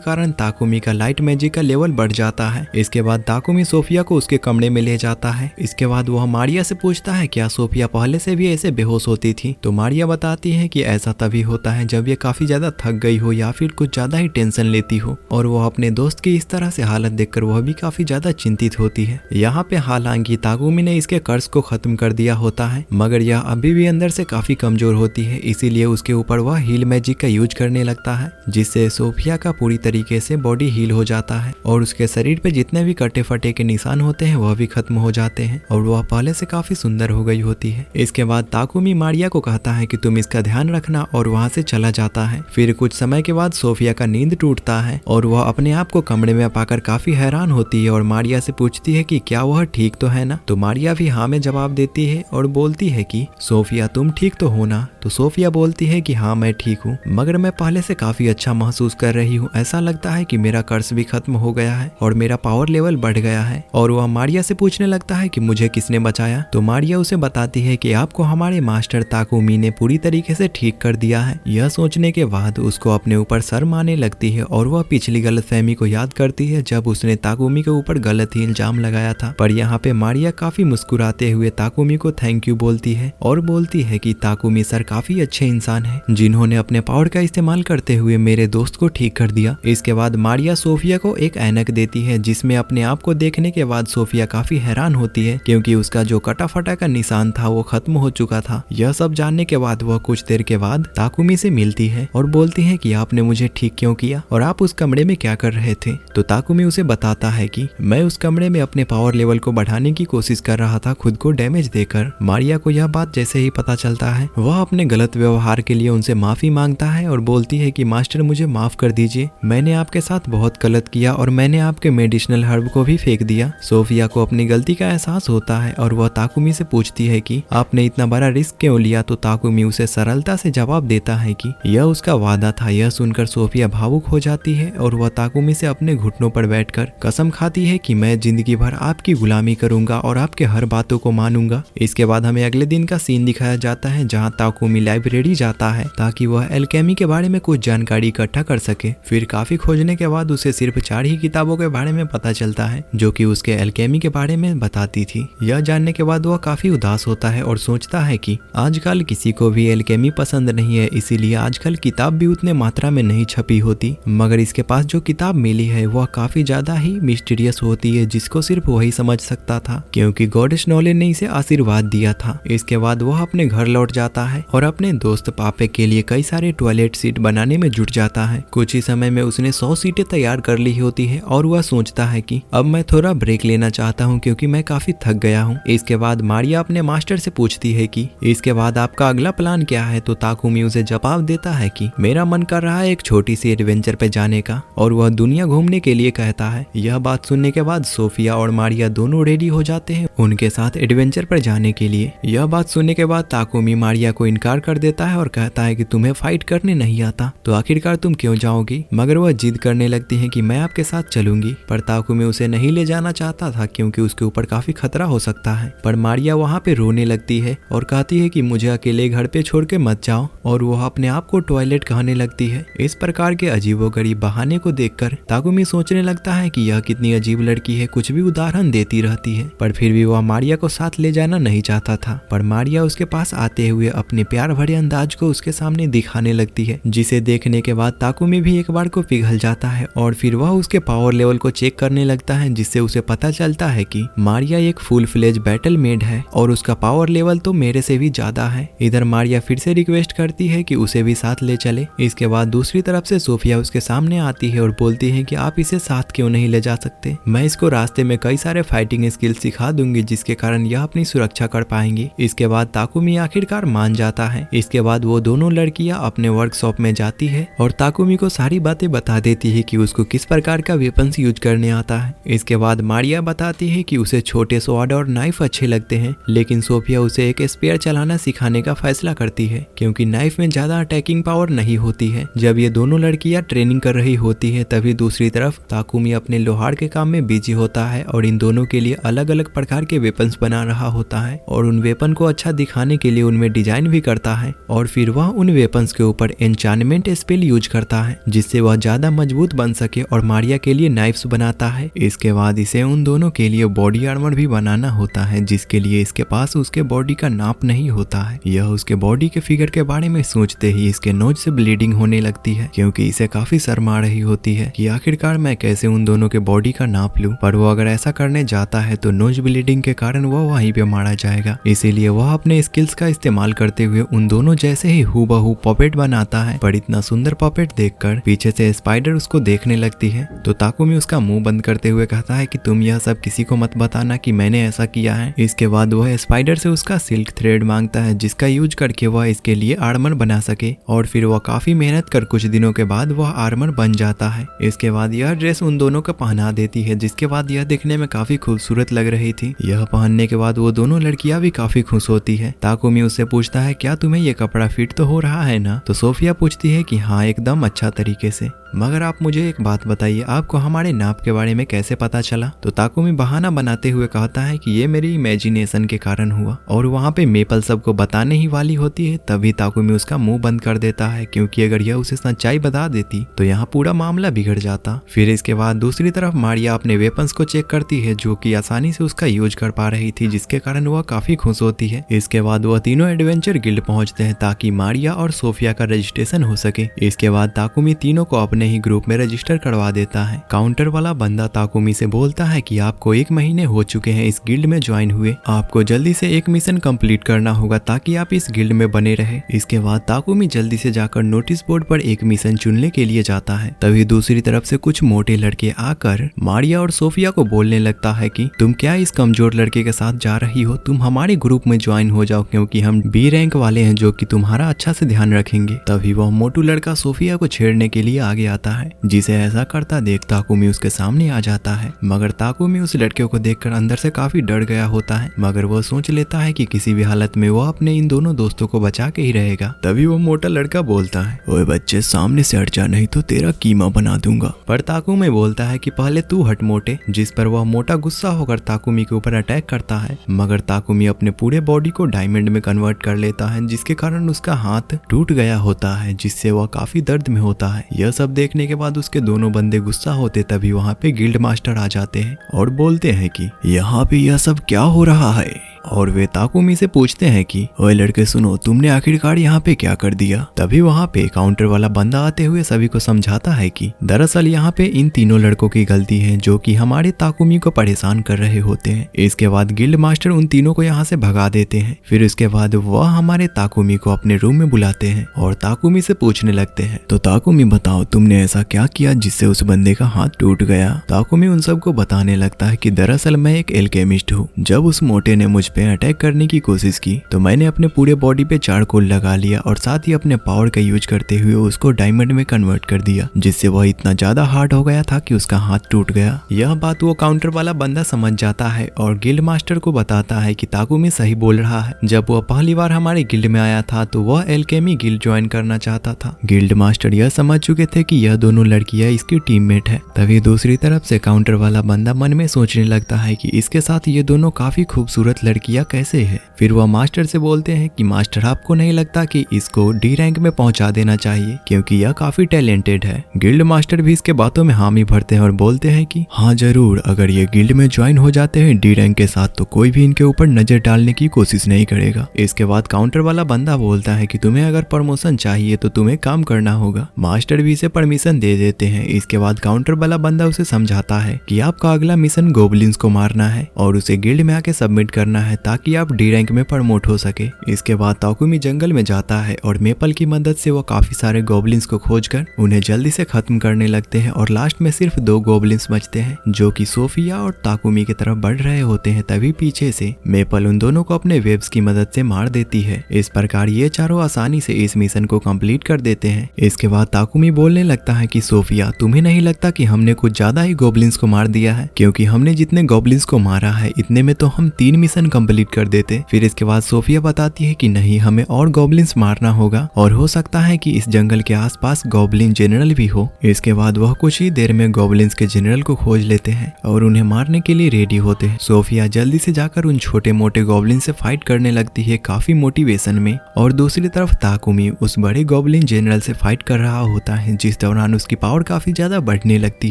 कारण ताकुमी का लाइट मैजिक का लेवल बढ़ जाता है। इसके बाद ताकुमी सोफिया को उसके कमरे में ले जाता है। इसके बाद वह मारिया से पूछता है क्या सोफिया पहले से भी ऐसे बेहोश होती थी। तो मारिया बताती है कि ऐसा तभी होता है जब ये काफी ज्यादा थक गई हो या फिर कुछ ज्यादा ही टेंशन लेती हो। और वह अपने दोस्त की इस तरह से हालत देखकर वह भी काफी ज्यादा चिंतित होती है। यहाँ पे हालांकि ताकुमी ने इसके कर्ज को खत्म कर दिया होता है, मगर यह अभी भी अंदर से काफी कमजोर होती है। इसीलिए उसके ऊपर वह हील मैजिक का यूज करने लगता है, जिससे सोफिया का पूरी तरीके से बॉडी हील हो जाता है और उसके शरीर पे जितने भी कटे फटे के निशान होते हैं वह भी खत्म हो जाते हैं और वह पहले से काफी सुंदर हो गई होती है। इसके बाद ताकुमी मारिया को कहता है कि तुम इसका ध्यान रखना और वहाँ से चला जाता है। फिर कुछ समय के बाद सोफिया का नींद टूटता है और वह अपने आप को कमरे में पाकर काफी हैरान होती है और मारिया से पूछती है कि क्या वह ठीक तो है ना। तो मारिया भी हाँ में जवाब देती है और बोलती है कि सोफिया तुम ठीक तो हो ना। तो सोफिया बोलती है कि हाँ मैं ठीक हूँ, मगर मैं पहले से काफी अच्छा महसूस कर रही हूँ। ऐसा लगता है कि मेरा कर्ज भी खत्म हो गया है और मेरा पावर लेवल बढ़ गया है। और वह मारिया से पूछने लगता है कि मुझे किसने बचाया। तो मारिया उसे बताती है कि आपको हमारे मास्टर ताकुमी ने पूरी तरीके से ठीक कर दिया है। यह सोचने के बाद उसको अपने ऊपर शर्म आने लगती है और वह पिछली गलतफहमी को याद करती है जब उसने ताकुमी के ऊपर गलत ही इल्जाम लगाया था। पर यहाँ पे मारिया काफी मुस्कुराते हुए ताकुमी को थैंक यू बोलती है और बोलती है कि ताकुमी सर काफी अच्छे इंसान है जिन्होंने अपने पावर का इस्तेमाल करते हुए मेरे दोस्त को ठीक कर दिया। इसके बाद मारिया सोफिया को एक ऐनक देती है, जिसमें अपने आप को देखने के बाद सोफिया काफी हैरान होती है क्योंकि उसका जो कटा फटा का निशान था वो खत्म हो चुका था। यह सब जानने के बाद वह कुछ देर के बाद ताकुमी से मिलती है और बोलती है कि आपने मुझे ठीक क्यों किया और आप उस कमरे में क्या कर रहे थे। तो ताकुमी उसे बताता है कि मैं उस कमरे में अपने पावर लेवल को बढ़ाने की कोशिश कर रहा था खुद को डैमेज देकर। मारिया को यह बात जैसे ही पता चलता है वह अपने गलत व्यवहार के लिए उनसे माफी मांगता है और बोलती है कि मास्टर मुझे माफ कर दीजिए, मैंने आपके साथ बहुत गलत किया और मैंने आपके मेडिसिनल हर्ब को भी फेंक दिया। सोफिया को अपनी गलती का एहसास होता है और वह ताकुमी से पूछती है कि आपने इतना बड़ा रिस्क क्यों लिया। तो ताकुमी उसे सरलता से जवाब देता है कि यह उसका वादा था। यह सुनकर सोफिया भावुक हो जाती है और वह ताकुमी से अपने घुटनों पर बैठकर कसम खाती है कि मैं जिंदगी भर आपकी गुलामी करूंगा और आपके हर बातों को मानूंगा। इसके बाद हमें अगले दिन का सीन दिखाया जाता है जहाँ ताकुमी लाइब्रेरी जाता है ताकि वह एल्केमी के बारे में कुछ जानकारी इकट्ठा कर सके। फिर काफी खोजने के बाद उसे सिर्फ 4 ही किताबों के बारे में पता चलता है जो कि उसके एल्केमी के बारे में बताती थी। यह जानने के बाद वह काफी उदास होता है और सोचता है कि आजकल किसी को भी एल्केमी पसंद नहीं है, इसीलिए आजकल किताब भी उतने मात्रा में नहीं छपी होती। मगर इसके पास जो किताब मिली है वह काफी ज्यादा ही मिस्टीरियस होती है, जिसको सिर्फ वही समझ सकता था क्योंकि गॉडेस नॉले ने इसे आशीर्वाद दिया था। इसके बाद वह अपने घर लौट जाता है और अपने दोस्त पापे के लिए कई सारे टॉयलेट सीट बनाने में जुट जाता है। कुछ ही समय में उसने 100 सीटें तैयार कर ली होती है और वह सोचता है कि अब मैं थोड़ा ब्रेक लेना चाहता हूँ क्योंकि मैं काफी थक गया हूँ। इसके बाद मारिया अपने मास्टर से पूछती है कि इसके बाद आपका अगला प्लान क्या है। तो ताकुमी उसे जवाब देता है कि मेरा मन कर रहा है एक छोटी सी एडवेंचर पे जाने का और वह दुनिया घूमने के लिए कहता है। यह बात सुनने के बाद सोफिया और मारिया दोनों रेडी हो जाते हैं उनके साथ एडवेंचर पर जाने के लिए। यह बात सुनने के बाद ताकुमी मारिया को इनकार कर देता है और कहता है कि तुम्हें फाइट करने नहीं आता तो आखिरकार तुम क्यों जाओगी। मगर वह जिद करने लगती है कि मैं आपके साथ चलूंगी। पर ताकुमी उसे नहीं ले जाना चाहता था क्योंकि उसके ऊपर काफी खतरा हो सकता है। पर मारिया वहाँ पे रोने लगती है और कहती है कि मुझे अकेले घर पे छोड़ के मत जाओ और वह अपने आप को टॉयलेट कहने लगती है। इस प्रकार के अजीबोगरीब बहाने को देखकर ताकुमी सोचने लगता है कि यह कितनी अजीब लड़की है, कुछ भी उदाहरण देती रहती है। पर फिर भी वह मारिया को साथ ले जाना नहीं चाहता था। पर मारिया उसके पास आते हुए अपने प्यार भरे अंदाज को उसके सामने दिखाने लगती है, जिसे देखने के बाद ताकुमी भी एक बार को पिघल जाता है और फिर वह उसके पावर लेवल को चेक करने लगता है, जिससे उसे पता चलता है कि मारिया एक फुल फ्लेज बैटल मेड है और उसका पावर लेवल तो मेरे से भी ज्यादा है। इधर मारिया फिर से रिक्वेस्ट करती है कि उसे भी साथ ले चले। इसके बाद दूसरी तरफ से सोफिया उसके सामने आती है और बोलती है कि आप इसे साथ क्यों नहीं ले जा सकते, मैं इसको रास्ते में कई सारे फाइटिंग स्किल सिखा दूंगी जिसके कारण यह अपनी सुरक्षा कर पाएंगी। इसके बाद ताकुमी आखिरकार मान जाता है। इसके बाद वो दोनों लड़कियां अपने वर्कशॉप में जाती है और ताकुमी को सारी बातें बता देती है कि उसको किस प्रकार का वेपन्स यूज करने आता है। इसके बाद मारिया बताती है कि उसे छोटे स्वॉर्ड और नाइफ अच्छे लगते हैं, लेकिन सोफिया उसे एक स्पेयर चलाना सिखाने का फैसला करती है क्योंकि नाइफ में ज्यादा अटैकिंग पावर नहीं होती है। जब ये दोनों लड़कियां ट्रेनिंग कर रही होती है तभी दूसरी तरफ ताकुमी अपने लोहार के काम में बिजी होता है और इन दोनों के लिए अलग अलग प्रकार के वेपन्स बना रहा होता है और उन वेपन को अच्छा दिखाने के लिए उनमें डिजाइन भी करता है और फिर वह उन वेपन्स के ऊपर एन्चांटमेंट स्पेल यूज करता है जिससे वह ज्यादा मजबूत बन सके और मारिया के लिए नाइफ्स बनाता है। इसके बाद इसे उन दोनों के लिए बॉडी आर्मर भी बनाना होता है जिसके लिए इसके पास उसके बॉडी का नाप नहीं होता है। यह उसके बॉडी के फिगर के बारे में सोचते ही इसके नोज से ब्लीडिंग होने लगती है क्योंकि इसे काफी शर्म आ रही होती है कि आखिरकार मैं कैसे उन दोनों के बॉडी का नाप लूं, पर वो अगर ऐसा करने जाता है तो नोज ब्लीडिंग के कारण वह वहीं पे मारा जाएगा। इसीलिए वह अपने स्किल्स का इस्तेमाल करते हुए उन दोनों जैसे ही हूबहू पपेट बनाता है। पर इतना सुंदर पपेट देखकर पीछे से स्पाइडर उसको देखने लगती है तो ताकुमी उसका मुंह बंद करते हुए कहता है कि तुम यह सब किसी को मत बताना कि मैंने ऐसा किया है। इसके बाद वह स्पाइडर से उसका सिल्क थ्रेड मांगता है जिसका यूज करके वह इसके लिए आर्मर बना सके और फिर वह काफी मेहनत कर कुछ दिनों के बाद वह आर्मर बन जाता है। इसके बाद यह ड्रेस उन दोनों को पहना देती है जिसके बाद यह दिखने में काफी खूबसूरत लग रही थी। यह पहनने के बाद वो दोनों लड़कियां भी काफी खुश होती है। ताकुमी उससे पूछता है क्या तुम्हें ये कपड़ा फिट तो हो रहा है ना? तो सोफिया पूछती है कि हाँ एकदम अच्छा तरीके से, मगर आप मुझे एक बात बताइए, आपको हमारे नाप के बारे में कैसे पता चला? तो ताकुमी बहाना बनाते हुए कहता है कि ये मेरी इमेजिनेशन के कारण हुआ और वहाँ पे मेपल सबको बताने ही वाली होती है। तभी ताकुमी उसका मुंह बंद कर देता है क्योंकि अगर यह उसे सच्चाई बता देती तो यहाँ पूरा मामला बिगड़ जाता। फिर इसके बाद दूसरी तरफ मारिया अपने वेपन्स को चेक करती है जो कि आसानी से उसका यूज कर पा रही थी जिसके कारण वह काफी खुश होती है। इसके बाद वह तीनों एडवेंचर गिल्ड पहुंचते हैं ताकि मारिया और सोफिया का रजिस्ट्रेशन हो सके। इसके बाद ताकुमी तीनों को अपने ही ग्रुप में रजिस्टर करवा देता है। काउंटर वाला बंदा ताकुमी से बोलता है कि आपको 1 महीने हो चुके हैं इस गिल्ड में ज्वाइन हुए, आपको जल्दी से एक मिशन कंप्लीट करना होगा ताकि आप इस गिल्ड में बने रहे। इसके बाद ताकुमी जल्दी से जाकर नोटिस बोर्ड पर एक मिशन चुनने के लिए जाता है। तभी दूसरी तरफ से कुछ मोटे लड़के आकर मारिया और सोफिया को बोलने लगता है कि तुम क्या इस कमजोर लड़के के साथ जा रही हो, तुम हमारे ग्रुप में ज्वाइन हो जाओ क्योंकि हम बी रैंक वाले हैं जो कि तुम्हारा अच्छा से ध्यान रखेंगे। तभी वह मोटू लड़का सोफिया को छेड़ने के लिए आगे आता है जिसे ऐसा करता देख ताकुमी उसके सामने आ जाता है, मगर ताकुमी उस लड़के को देखकर अंदर से काफी डर गया होता है, मगर वह सोच लेता है कि किसी भी हालत में वह अपने इन दोनों दोस्तों को बचा के ही रहेगा। तभी वो मोटा लड़का बोलता है, ओए बच्चे सामने से हट जा नहीं तो तेरा कीमा बना दूंगा। पर ताकुमी बोलता है कि पहले तू हट मोटे, जिस पर वह मोटा गुस्सा होकर ताकुमी के ऊपर अटैक करता है, मगर ताकुमी अपने पूरे बॉडी को डायमंड में कन्वर्ट कर लेता है जिसके कारण उसका हाथ टूट गया होता है जिससे वह काफी दर्द में होता है। यह सब देखने के बाद उसके दोनों बंदे गुस्सा होते तभी वहाँ पे गिल्ड मास्टर आ जाते हैं और बोलते हैं कि यहाँ पे यह सब क्या हो रहा है, और वे ताकुमी से पूछते हैं कि ओए लड़के सुनो, तुमने आखिरकार यहाँ पे क्या कर दिया? तभी वहाँ पे काउंटर वाला बंदा आते हुए सभी को समझाता है कि दरअसल यहाँ पे इन तीनों लड़कों की गलती है जो कि हमारे ताकुमी को परेशान कर रहे होते हैं। इसके बाद गिल्ड मास्टर उन तीनों को यहाँ से भगा देते हैं। फिर उसके बाद वह हमारे ताकुमी को अपने रूम में बुलाते हैं और ताकुमी से पूछने लगते हैं, तो ताकुमी बताओ तुमने ऐसा क्या किया जिससे उस बंदे का हाथ टूट गया? ताकुमी उन सबको बताने लगता है कि दरअसल मैं एक एल्केमिस्ट हूँ। जब उस मोटे ने मुझ पे अटैक करने की कोशिश की तो मैंने अपने पूरे बॉडी पे चारकोल लगा लिया और साथ ही अपने पावर का यूज करते हुए उसको डायमंड में कन्वर्ट कर दिया जिससे वह इतना ज्यादा हार्ड हो गया था कि उसका हाथ टूट गया। यह बात वो काउंटर वाला बंदा समझ जाता है और गिल्ड मास्टर को बताता है कि ताकुमी सही बोल रहा है। जब वह पहली बार हमारे गिल्ड में आया था तो वह एल्केमी गिल्ड ज्वाइन करना चाहता था। गिल्ड मास्टर यह समझ चुके थे कि यह दोनों लड़कियां इसकी टीममेट है। तभी दूसरी तरफ से काउंटर वाला बंदा मन में सोचने लगता है कि इसके साथ ये दोनों काफी खूबसूरत लड़कियां कैसे है। फिर वह मास्टर से बोलते हैं कि मास्टर आपको नहीं लगता कि इसको डी रैंक में पहुंचा देना चाहिए क्योंकि यह काफी टैलेंटेड है। गिल्ड मास्टर भी इसके बातों में हामी भरते हैं और बोलते हैं कि हाँ जरूर, अगर ये गिल्ड में ज्वाइन हो जाते हैं डी रैंक के साथ तो कोई भी इनके ऊपर नजर डालने की कोशिश नहीं करेगा। इसके बाद काउंटर वाला बंदा बोलता है कि तुम्हें अगर प्रमोशन चाहिए तो तुम्हें काम करना होगा। मास्टर भी इसे परमिशन दे देते हैं। इसके बाद काउंटर वाला बंदा उसे समझाता है कि आपका अगला मिशन गोबलिन्स को मारना है और उसे गिल्ड में आके सबमिट करना है ताकि आप डी रैंक में प्रमोट हो सके। इसके बाद ताकुमी जंगल में जाता है और मेपल की मदद से वो काफी सारे गॉब्लिन्स को खोजकर उन्हें जल्दी से खत्म करने लगते हैं और लास्ट में सिर्फ 2 गॉब्लिन्स बचते हैं जो कि सोफिया और ताकुमी की तरफ बढ़ रहे होते हैं। तभी पीछे से मेपल उन दोनों को अपने वेब्स की मदद से मार देती है। इस प्रकार ये चारों आसानी से इस मिशन को कंप्लीट कर देते हैं। इसके बाद ताकुमी बोलने लगता है कि सोफिया, तुम्हें नहीं लगता कि हमने कुछ ज्यादा ही गॉब्लिन्स को मार दिया है? क्योंकि हमने जितने गॉब्लिन्स को मारा है इतने में तो हम 3 मिशन कंप्लीट कर देते। फिर इसके बाद सोफिया बताती है कि नहीं, हमें और गॉब्लिन्स मारना होगा और हो सकता है कि इस जंगल के आसपास गॉब्लिन जनरल भी हो। इसके बाद वह कुछ ही देर में गॉब्लिन्स के जनरल को खोज लेते हैं और उन्हें मारने के लिए रेडी होते हैं। सोफिया जल्दी से जाकर उन छोटे मोटे गॉब्लिन से फाइट करने लगती है काफी मोटिवेशन में, और दूसरी तरफ ताकुमी उस बड़े गॉब्लिन जनरल से फाइट कर रहा होता है, जिस दौरान उसकी पावर काफी ज्यादा बढ़ने लगती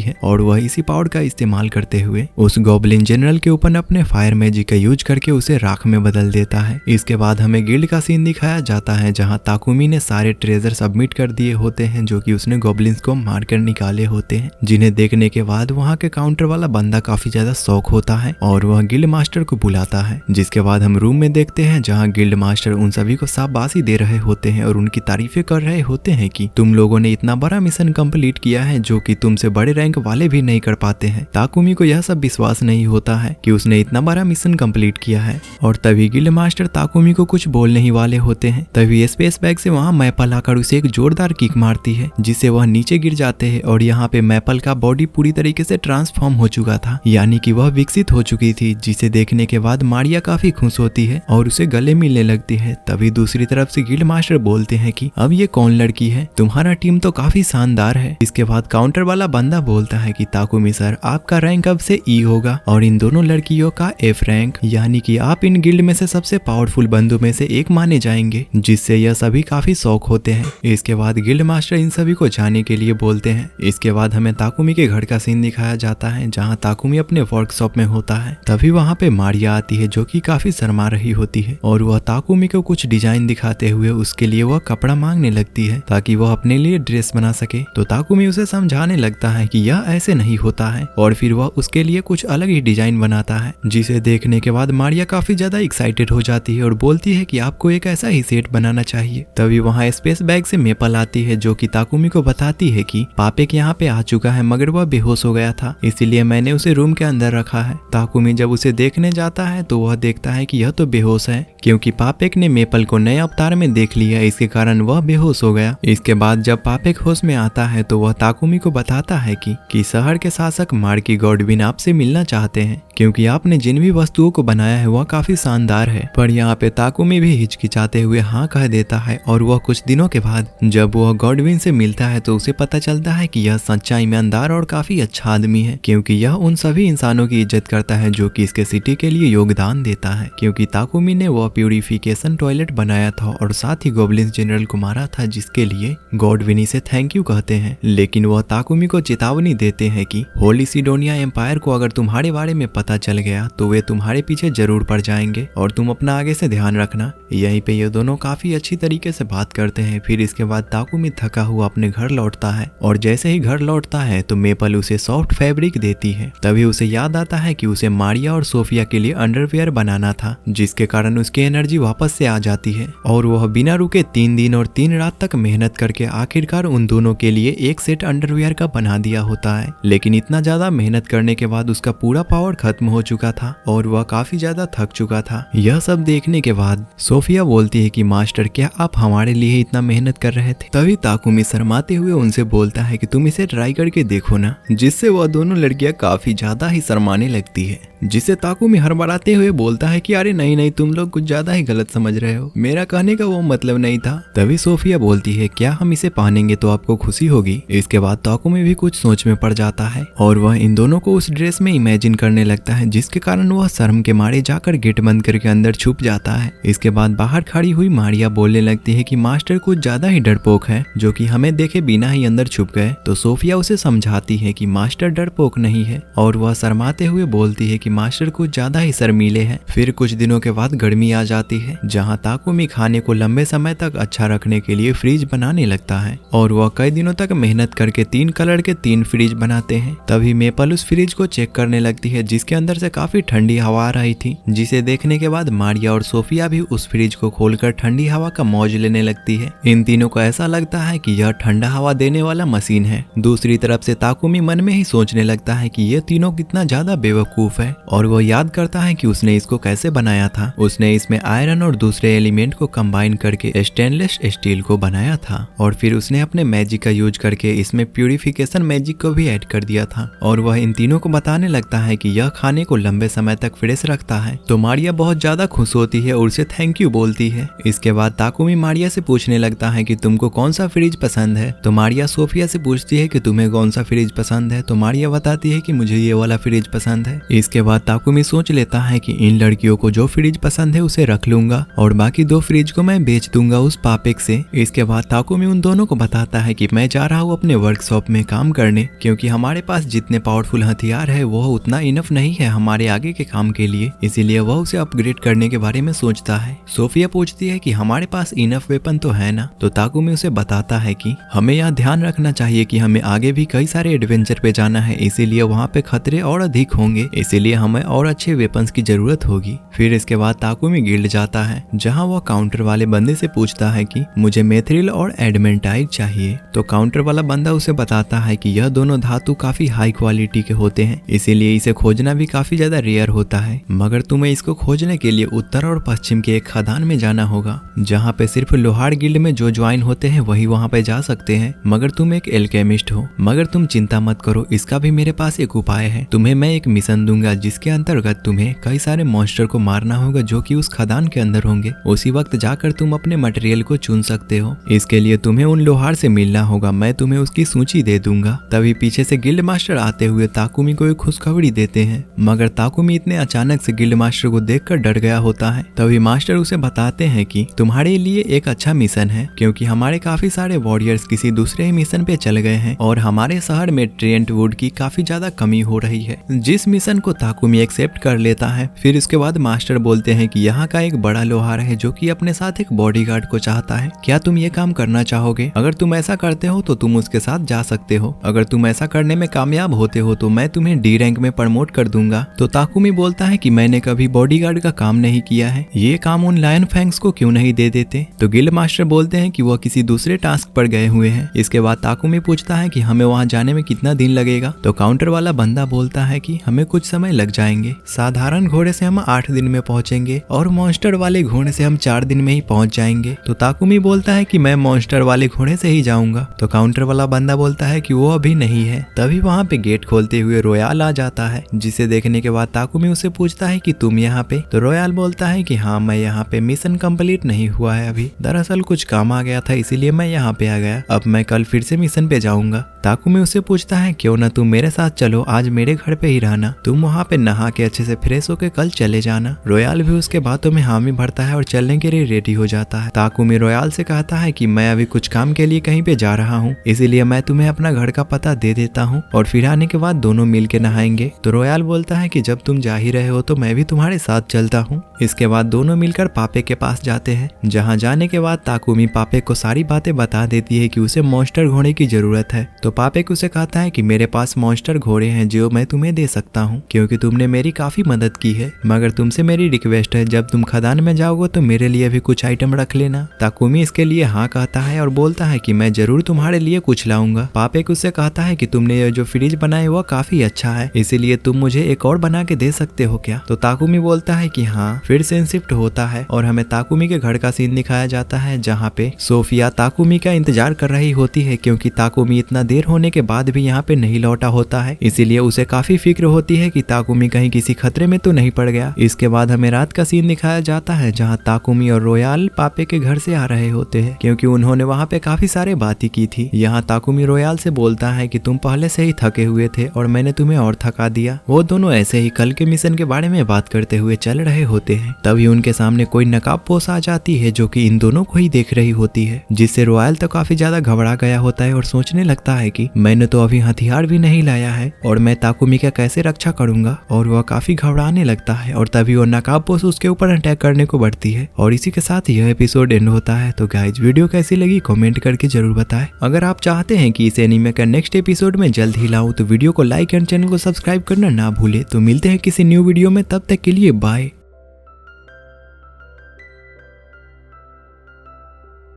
है और वह इसी पावर का इस्तेमाल करते हुए उस गॉब्लिन जनरल के ऊपर अपने फायर मैजिक का यूज करके उसे राख में बदल देता है। इसके बाद हमें गिल्ड का सीन दिखाया जाता है जहाँ ताकुमी ने सारे ट्रेजर सबमिट कर दिए होते हैं जो कि उसने गॉब्लिन्स को मारकर निकाले होते हैं, जिन्हें देखने के बाद वहाँ के काउंटर वाला बंदा काफी ज्यादा शॉक होता है और वह गिल्ड मास्टर को बुलाता है। जिसके बाद हम रूम में देखते हैं जहाँ गिल्ड मास्टर उन सभी को शाबाशी दे रहे होते हैं और उनकी तारीफें कर रहे होते हैं कि तुम लोगों ने इतना बड़ा मिशन कंप्लीट किया है जो कि तुमसे बड़े रैंक वाले भी नहीं कर पाते हैं। ताकुमी को यह सब विश्वास नहीं होता है कि उसने इतना बड़ा मिशन कंप्लीट किया है और तभी गिल्ड मास्टर ताकुमी को कुछ बोलने ही वाले होते हैं। तभी स्पेस बैग से वहाँ मैपल आकर उसे एक जोरदार किक मारती है जिससे वह नीचे गिर जाते हैं और यहाँ पे मैपल का बॉडी पूरी तरीके से ट्रांसफॉर्म हो चुका था, यानी कि वह विकसित हो चुकी थी, जिसे देखने के बाद मारिया काफी खुश होती है और उसे गले मिलने लगती है। तभी दूसरी तरफ से गिल्ड मास्टर बोलते हैं कि अब ये कौन लड़की है, तुम्हारा टीम तो काफी शानदार है। इसके बाद काउंटर वाला बंदा बोलता है कि ताकुमी सर, आपका रैंक अब से ई होगा और इन दोनों लड़कियों का एफ रैंक, यानी कि आप इन गिल्ड में से सबसे पावरफुल बंदों में से एक माने जाएंगे, जिससे यह सभी काफी शौक होते हैं। इसके बाद गिल्ड मास्टर इन सभी को जाने के लिए बोलते हैं। इसके बाद हमें ताकुमी के घर का सीन दिखाया जाता है जहाँ ताकुमी अपने वर्कशॉप में होता है। तभी वहाँ पे मारिया आती है जो कि काफी शर्मा रही होती है और वह ताकुमी को कुछ डिजाइन दिखाते हुए उसके लिए वह कपड़ा मांगने लगती है ताकि वह अपने लिए ड्रेस बना सके। तो ताकुमी उसे समझाने लगता है कि यह ऐसे नहीं होता है और फिर वह उसके लिए कुछ अलग ही डिजाइन बनाता है, जिसे देखने के बाद मारिया काफी ज्यादा एक्साइटेड हो जाती है और बोलती है कि आपको एक ऐसा ही सेट बनाना चाहिए। तभी वहाँ स्पेस बैग से मेपल आती है जो कि ताकुमी को बताती है कि पापेक यहाँ पे आ चुका है मगर वह बेहोश हो गया था, इसीलिए मैंने उसे रूम के अंदर रखा है। ताकुमी जब उसे देखने जाता है तो वह देखता है कि यह तो बेहोश है क्योंकि पापेक ने मेपल को नए अवतार में देख लिया, इसके कारण वह बेहोश हो गया। इसके बाद जब पापेक होश में आता है तो वह ताकुमी को बताता है कि शहर के शासक मार्की गॉडविन आपसे मिलना चाहते हैं क्योंकि आपने जिन भी वस्तुओं को बनाया है वह काफी शानदार है। पर यहाँ पे ताकुमी भी हिचकिचाते हुए हाँ कह देता है और वह कुछ दिनों के बाद जब वह गॉडविन से मिलता है तो उसे पता चलता है कि यह सच्चा ईमानदार और काफी अच्छा आदमी है क्योंकि यह उन सभी इंसानों की इज्जत करता है जो कि इसके सिटी के लिए योगदान देता है, क्योंकि ताकुमी ने वह प्यूरिफिकेशन टॉयलेट बनाया था और साथ ही गॉब्लिन जनरल को मारा था, जिसके लिए गॉडविन इसे थैंक यू कहते हैं। लेकिन वह ताकुमी को चेतावनी देते हैं कि होली सिडोनिया एम्पायर को अगर तुम्हारे बारे में पता चल गया तो वे तुम्हारे पीछे जरूर पड़ जाएंगे और तुम अपना आगे से ध्यान रखना। यहीं पे ये दोनों काफी अच्छी तरीके से बात करते हैं। फिर इसके बाद ताकुमी थका हुआ अपने घर लौटता है और जैसे ही घर लौटता है तो मेपल उसे सॉफ्ट फैब्रिक देती है। तभी उसे याद आता है कि उसे मारिया और सोफिया के लिए अंडरवियर बनाना था, जिसके कारण उसकी एनर्जी वापस से आ जाती है और वह बिना रुके 3 दिन और 3 रात तक मेहनत करके आखिरकार उन दोनों के लिए एक सेट अंडरवियर का बना दिया होता है। लेकिन इतना ज्यादा मेहनत करने के बाद उसका पूरा पावर खत्म हो चुका था और वह काफी ज्यादा थक चुका था। यह सब देखने के बाद सोफिया बोलती है कि मास्टर, क्या आप हमारे लिए इतना मेहनत कर रहे थे? तभी ताकुमी शर्माते हुए उनसे बोलता है कि तुम इसे ट्राई करके देखो ना, जिससे वह दोनों लड़कियां काफी ज्यादा ही शर्माने लगती है, जिसे ताकुमी हड़बड़ाते हुए बोलता है कि अरे नहीं नहीं, तुम लोग कुछ ज्यादा ही गलत समझ रहे हो, मेरा कहने का वो मतलब नहीं था। तभी सोफिया बोलती है, क्या हम इसे पहनेंगे तो आपको खुशी होगी? इसके बाद ताकुमी भी कुछ सोच में पड़ जाता है और वह इन दोनों को उस ड्रेस में इमेजिन करने लगता है, जिसके कारण वह शर्म के मारे जाकर गेट बंद करके अंदर छुप जाता है। इसके बाद बाहर खड़ी हुई मारिया बोलने लगती है कि मास्टर कुछ ज्यादा ही डरपोक है, जो कि हमें देखे बिना ही अंदर छुप गए। तो सोफिया उसे समझाती है कि मास्टर डरपोक नहीं है और वह शर्माते हुए बोलती है कि मास्टर कुछ ज्यादा ही शर्मीले हैं। फिर कुछ दिनों के बाद गर्मी आ जाती है, जहाँ ताकुमी खाने को लंबे समय तक अच्छा रखने के लिए फ्रिज बनाने लगता है और वह कई दिनों तक मेहनत करके 3 कलर के 3 फ्रिज बनाते हैं। तभी मेपल उस फ्रिज को चेक करने लगती है जिसके अंदर से काफी ठंडी हवा आ रही थी, जिसे देखने के बाद मारिया और सोफिया भी उस फ्रिज को खोलकर ठंडी हवा का मौज लेने लगती है। इन तीनों को ऐसा लगता है कि यह ठंडा हवा देने वाला मशीन है। दूसरी तरफ से ताकुमी मन में ही सोचने लगता है कि ये तीनों कितना ज्यादा बेवकूफ है और वह याद करता है कि उसने इसको कैसे बनाया था। उसने इसमें आयरन और दूसरे एलिमेंट को कंबाइन करके स्टेनलेस स्टील को बनाया था और फिर उसने अपने मैजिक का यूज करके इसमें प्यूरिफिकेशन मैजिक को भी ऐड कर दिया था। और वह इन तीनों को बताने लगता है कि यह खाने को लंबे समय तक फ्रेश रखता है। तो मारिया बहुत ज्यादा खुश होती है और उसे थैंक यू बोलती है। इसके बाद ताकुमी मारिया से पूछने लगता है कि तुमको कौन सा फ्रिज पसंद है। तो मारिया सोफिया से पूछती है कि तुम्हें कौन सा फ्रिज पसंद है। तो मारिया बताती है कि मुझे ये वाला फ्रिज पसंद है। इसके बाद ताकुमी सोच लेता है कि इन लड़कियों को जो फ्रिज पसंद है उसे रख लूंगा और बाकी 2 फ्रिज को मैं बेच दूंगा उस पापेक से। इसके बाद ताकुमी उन दोनों को बताता है कि मैं जा रहा हूँ अपने वर्कशॉप में काम करने, क्योंकि हमारे पास जितने पावरफुल हथियार है वो उतना इनफ नहीं है हमारे आगे के काम के लिए, इसीलिए वह उसे अपग्रेड करने के बारे में सोचता है। सोफिया पूछती है कि हमारे पास इनफ वेपन तो है ना। तो ताकुमी उसे बताता है कि हमें यहाँ ध्यान रखना चाहिए कि हमें आगे भी कई सारे एडवेंचर पे जाना है, इसीलिए वहाँ पे खतरे और अधिक होंगे, इसीलिए हमें और अच्छे वेपन्स की जरूरत होगी। फिर इसके बाद ताकुमी गिल्ड जाता है, जहाँ वह काउंटर वाले बंदे से पूछता है कि मुझे मेथ्रिल और एडमेंटाइट चाहिए। तो काउंटर वाला बंदा उसे बताता है कि यह दोनों धातु काफी हाई क्वालिटी के होते हैं, इसीलिए इसे खोजना भी काफी ज्यादा रेयर होता है, मगर तुम्हें इसको खोजने के लिए उत्तर और पश्चिम के एक खदान में जाना होगा, जहाँ पे सिर्फ लोहार गिल्ड में जो ज्वाइन होते हैं वही वहाँ पे जा सकते हैं, मगर तुम एक एल्केमिस्ट हो। मगर तुम चिंता मत करो, इसका भी मेरे पास एक उपाय है। तुम्हें मैं एक मिशन दूंगा जिसके अंतर्गत तुम्हें कई सारे मॉन्स्टर को मारना होगा जो कि उस खदान के अंदर होंगे। उसी वक्त जाकर तुम अपने मटेरियल को चुन सकते हो। इसके लिए तुम्हें उन लोहार से मिलना होगा, मैं तुम्हें उसकी सूची दे दूंगा। तभी पीछे से गिल्ड मास्टर आते हुए ताकुमी को एक खुशखबरी देते हैं, मगर ताकुमी इतने अचानक से गिल्ड मास्टर को देखकर डर गया होता है। तभी मास्टर उसे बताते हैं कि तुम्हारे लिए एक अच्छा मिशन है, क्योंकि हमारे काफी सारे वॉरियर्स किसी दूसरे ही मिशन पे चल गए हैं और हमारे शहर में ट्रेंट वुड की काफी ज्यादा कमी हो रही है, जिस मिशन को ताकुमी एक्सेप्ट कर लेता है। फिर इसके बाद मास्टर बोलते हैं कि यहाँ का एक बड़ा लोहार है जो कि अपने साथ एक बॉडीगार्ड को चाहता है, क्या तुम ये काम करना चाहोगे? अगर तुम ऐसा करते हो तो तुम उसके साथ जा सकते हो। अगर तुम ऐसा करने में कामयाब होते हो तो मैं तुम्हें डी रैंक में प्रमोट कर दूंगा। तो ताकुमी बोलता है कि मैंने कभी बॉडीगार्ड का काम नहीं किया है, ये काम उन लायन फैंग्स को क्यों नहीं दे देते? तो गिल्ड मास्टर बोलते हैं कि वह किसी दूसरे टास्क पर गए हुए हैं। इसके बाद ताकुमी पूछता है कि हमें वहाँ जाने में कितना दिन लगेगा। तो काउंटर वाला बंदा बोलता है कि हमें कुछ समय लग जाएंगे, साधारण घोड़े से हम 8 दिन में पहुंचेंगे और मॉन्स्टर वाले घोड़े से हम 4 दिन में ही पहुंच जाएंगे। तो ताकुमी बोलता है कि मैं मॉन्स्टर वाले घोड़े से ही जाऊंगा। तो काउंटर वाला बंदा बोलता है कि वो अभी नहीं है। तभी वहाँ पे गेट खोलते हुए रोयाल आ जाता है, जिसे देखने के बाद ताकुमी उससे पूछता है कि तुम यहाँ पे? तो रोयाल बोलता है कि हाँ, मैं यहाँ पे, मिशन कंप्लीट नहीं हुआ है अभी, दरअसल कुछ काम आ गया था इसीलिए मैं यहाँ पे आ गया, अब मैं कल फिर से मिशन पे जाऊंगा। ताकुमी उससे पूछता है क्यों ना तुम मेरे साथ चलो, आज मेरे घर पे ही रहना, तुम वहाँ पे नहा के अच्छे से फ्रेश होके कल चले जाना। रोयाल भी उसके बातों में हामी भरता है और चलने के लिए रेडी हो जाता है। ताकुमी रोयाल से कहता है कि मैं अभी कुछ काम के लिए कहीं पे जा रहा हूँ, इसीलिए मैं तुम्हें अपना घर का पता दे देता हूँ और फिर आने के बाद दोनों मिल के नहाएंगे। तो रोयाल बोलता है कि जब तुम जा ही रहे हो तो मैं भी तुम्हारे साथ चलता हूँ। इसके बाद दोनों मिलकर पापे के पास जाते हैं, जहाँ जाने के बाद ताकुमी पापे को सारी बातें बता देती है कि उसे मॉन्स्टर घोड़े की जरूरत है। तो पापे उसे कहता है कि मेरे पास मॉन्स्टर घोड़े हैं जो मैं तुम्हें दे सकता हूँ, क्योंकि तुमने मेरी काफी मदद की है, मगर तुमसे मेरी रिक्वेस्ट है जब तुम खदान में जाओगे तो मेरे लिए भी कुछ आइटम रख लेना। ताकुमी इसके लिए हाँ कहता है और बोलता है कि मैं जरूर तुम्हारे लिए कुछ लाऊंगा। पापे उससे कहता है कि तुमने ये जो फ्रिज बनाया वो काफी अच्छा है, इसीलिए तुम मुझे एक और बना के दे सकते हो क्या? तो ताकुमी बोलता है कि हाँ। फिर से शिफ्ट होता है और हमें ताकुमी के घर का सीन दिखाया जाता है, जहाँ पे सोफिया ताकुमी का इंतजार कर रही होती है, क्योंकि ताकुमी इतना देर होने के बाद भी यहाँ पे नहीं लौटा होता है, इसीलिए उसे काफी फिक्र होती है कि ताकुमी कहीं किसी खतरे में तो नहीं पड़ गया। इसके बाद हमें रात का सीन दिखाया जाता है, जहाँ ताकुमी और रोयाल पापे के घर से आ रहे होते हैं, क्योंकि उन्होंने वहाँ पे काफी सारे बातें की थी। यहाँ ताकुमी रोयाल से बोलता है कि तुम पहले से ही थके हुए थे और मैंने तुम्हें और थका दिया। वो दोनों ऐसे ही कल के मिशन के बारे में बात करते हुए चल रहे होते हैं, तभी उनके सामने कोई नकाबपोश आ जाती है जो कि इन दोनों को ही देख रही होती है, जिससे रोयाल तो काफी ज्यादा घबरा गया होता है और सोचने लगता है कि मैंने तो अभी हथियार भी नहीं लाया है और मैं ताकुमी का कैसे रक्षा करूंगा। और वह काफी घबराने लगता है और तभी वो नकाब पोश उसके ऊपर अटैक करने को बढ़ती है। और इसी के साथ यह एपिसोड एंड होता है। तो गाइज वीडियो कैसी लगी कमेंट करके जरूर बताएं। अगर आप चाहते हैं कि इस एनीमे का नेक्स्ट एपिसोड में जल्द ही लाऊं तो वीडियो को लाइक एंड चैनल को सब्सक्राइब करना ना भूले। तो मिलते हैं किसी न्यू वीडियो में, तब तक के लिए बाय।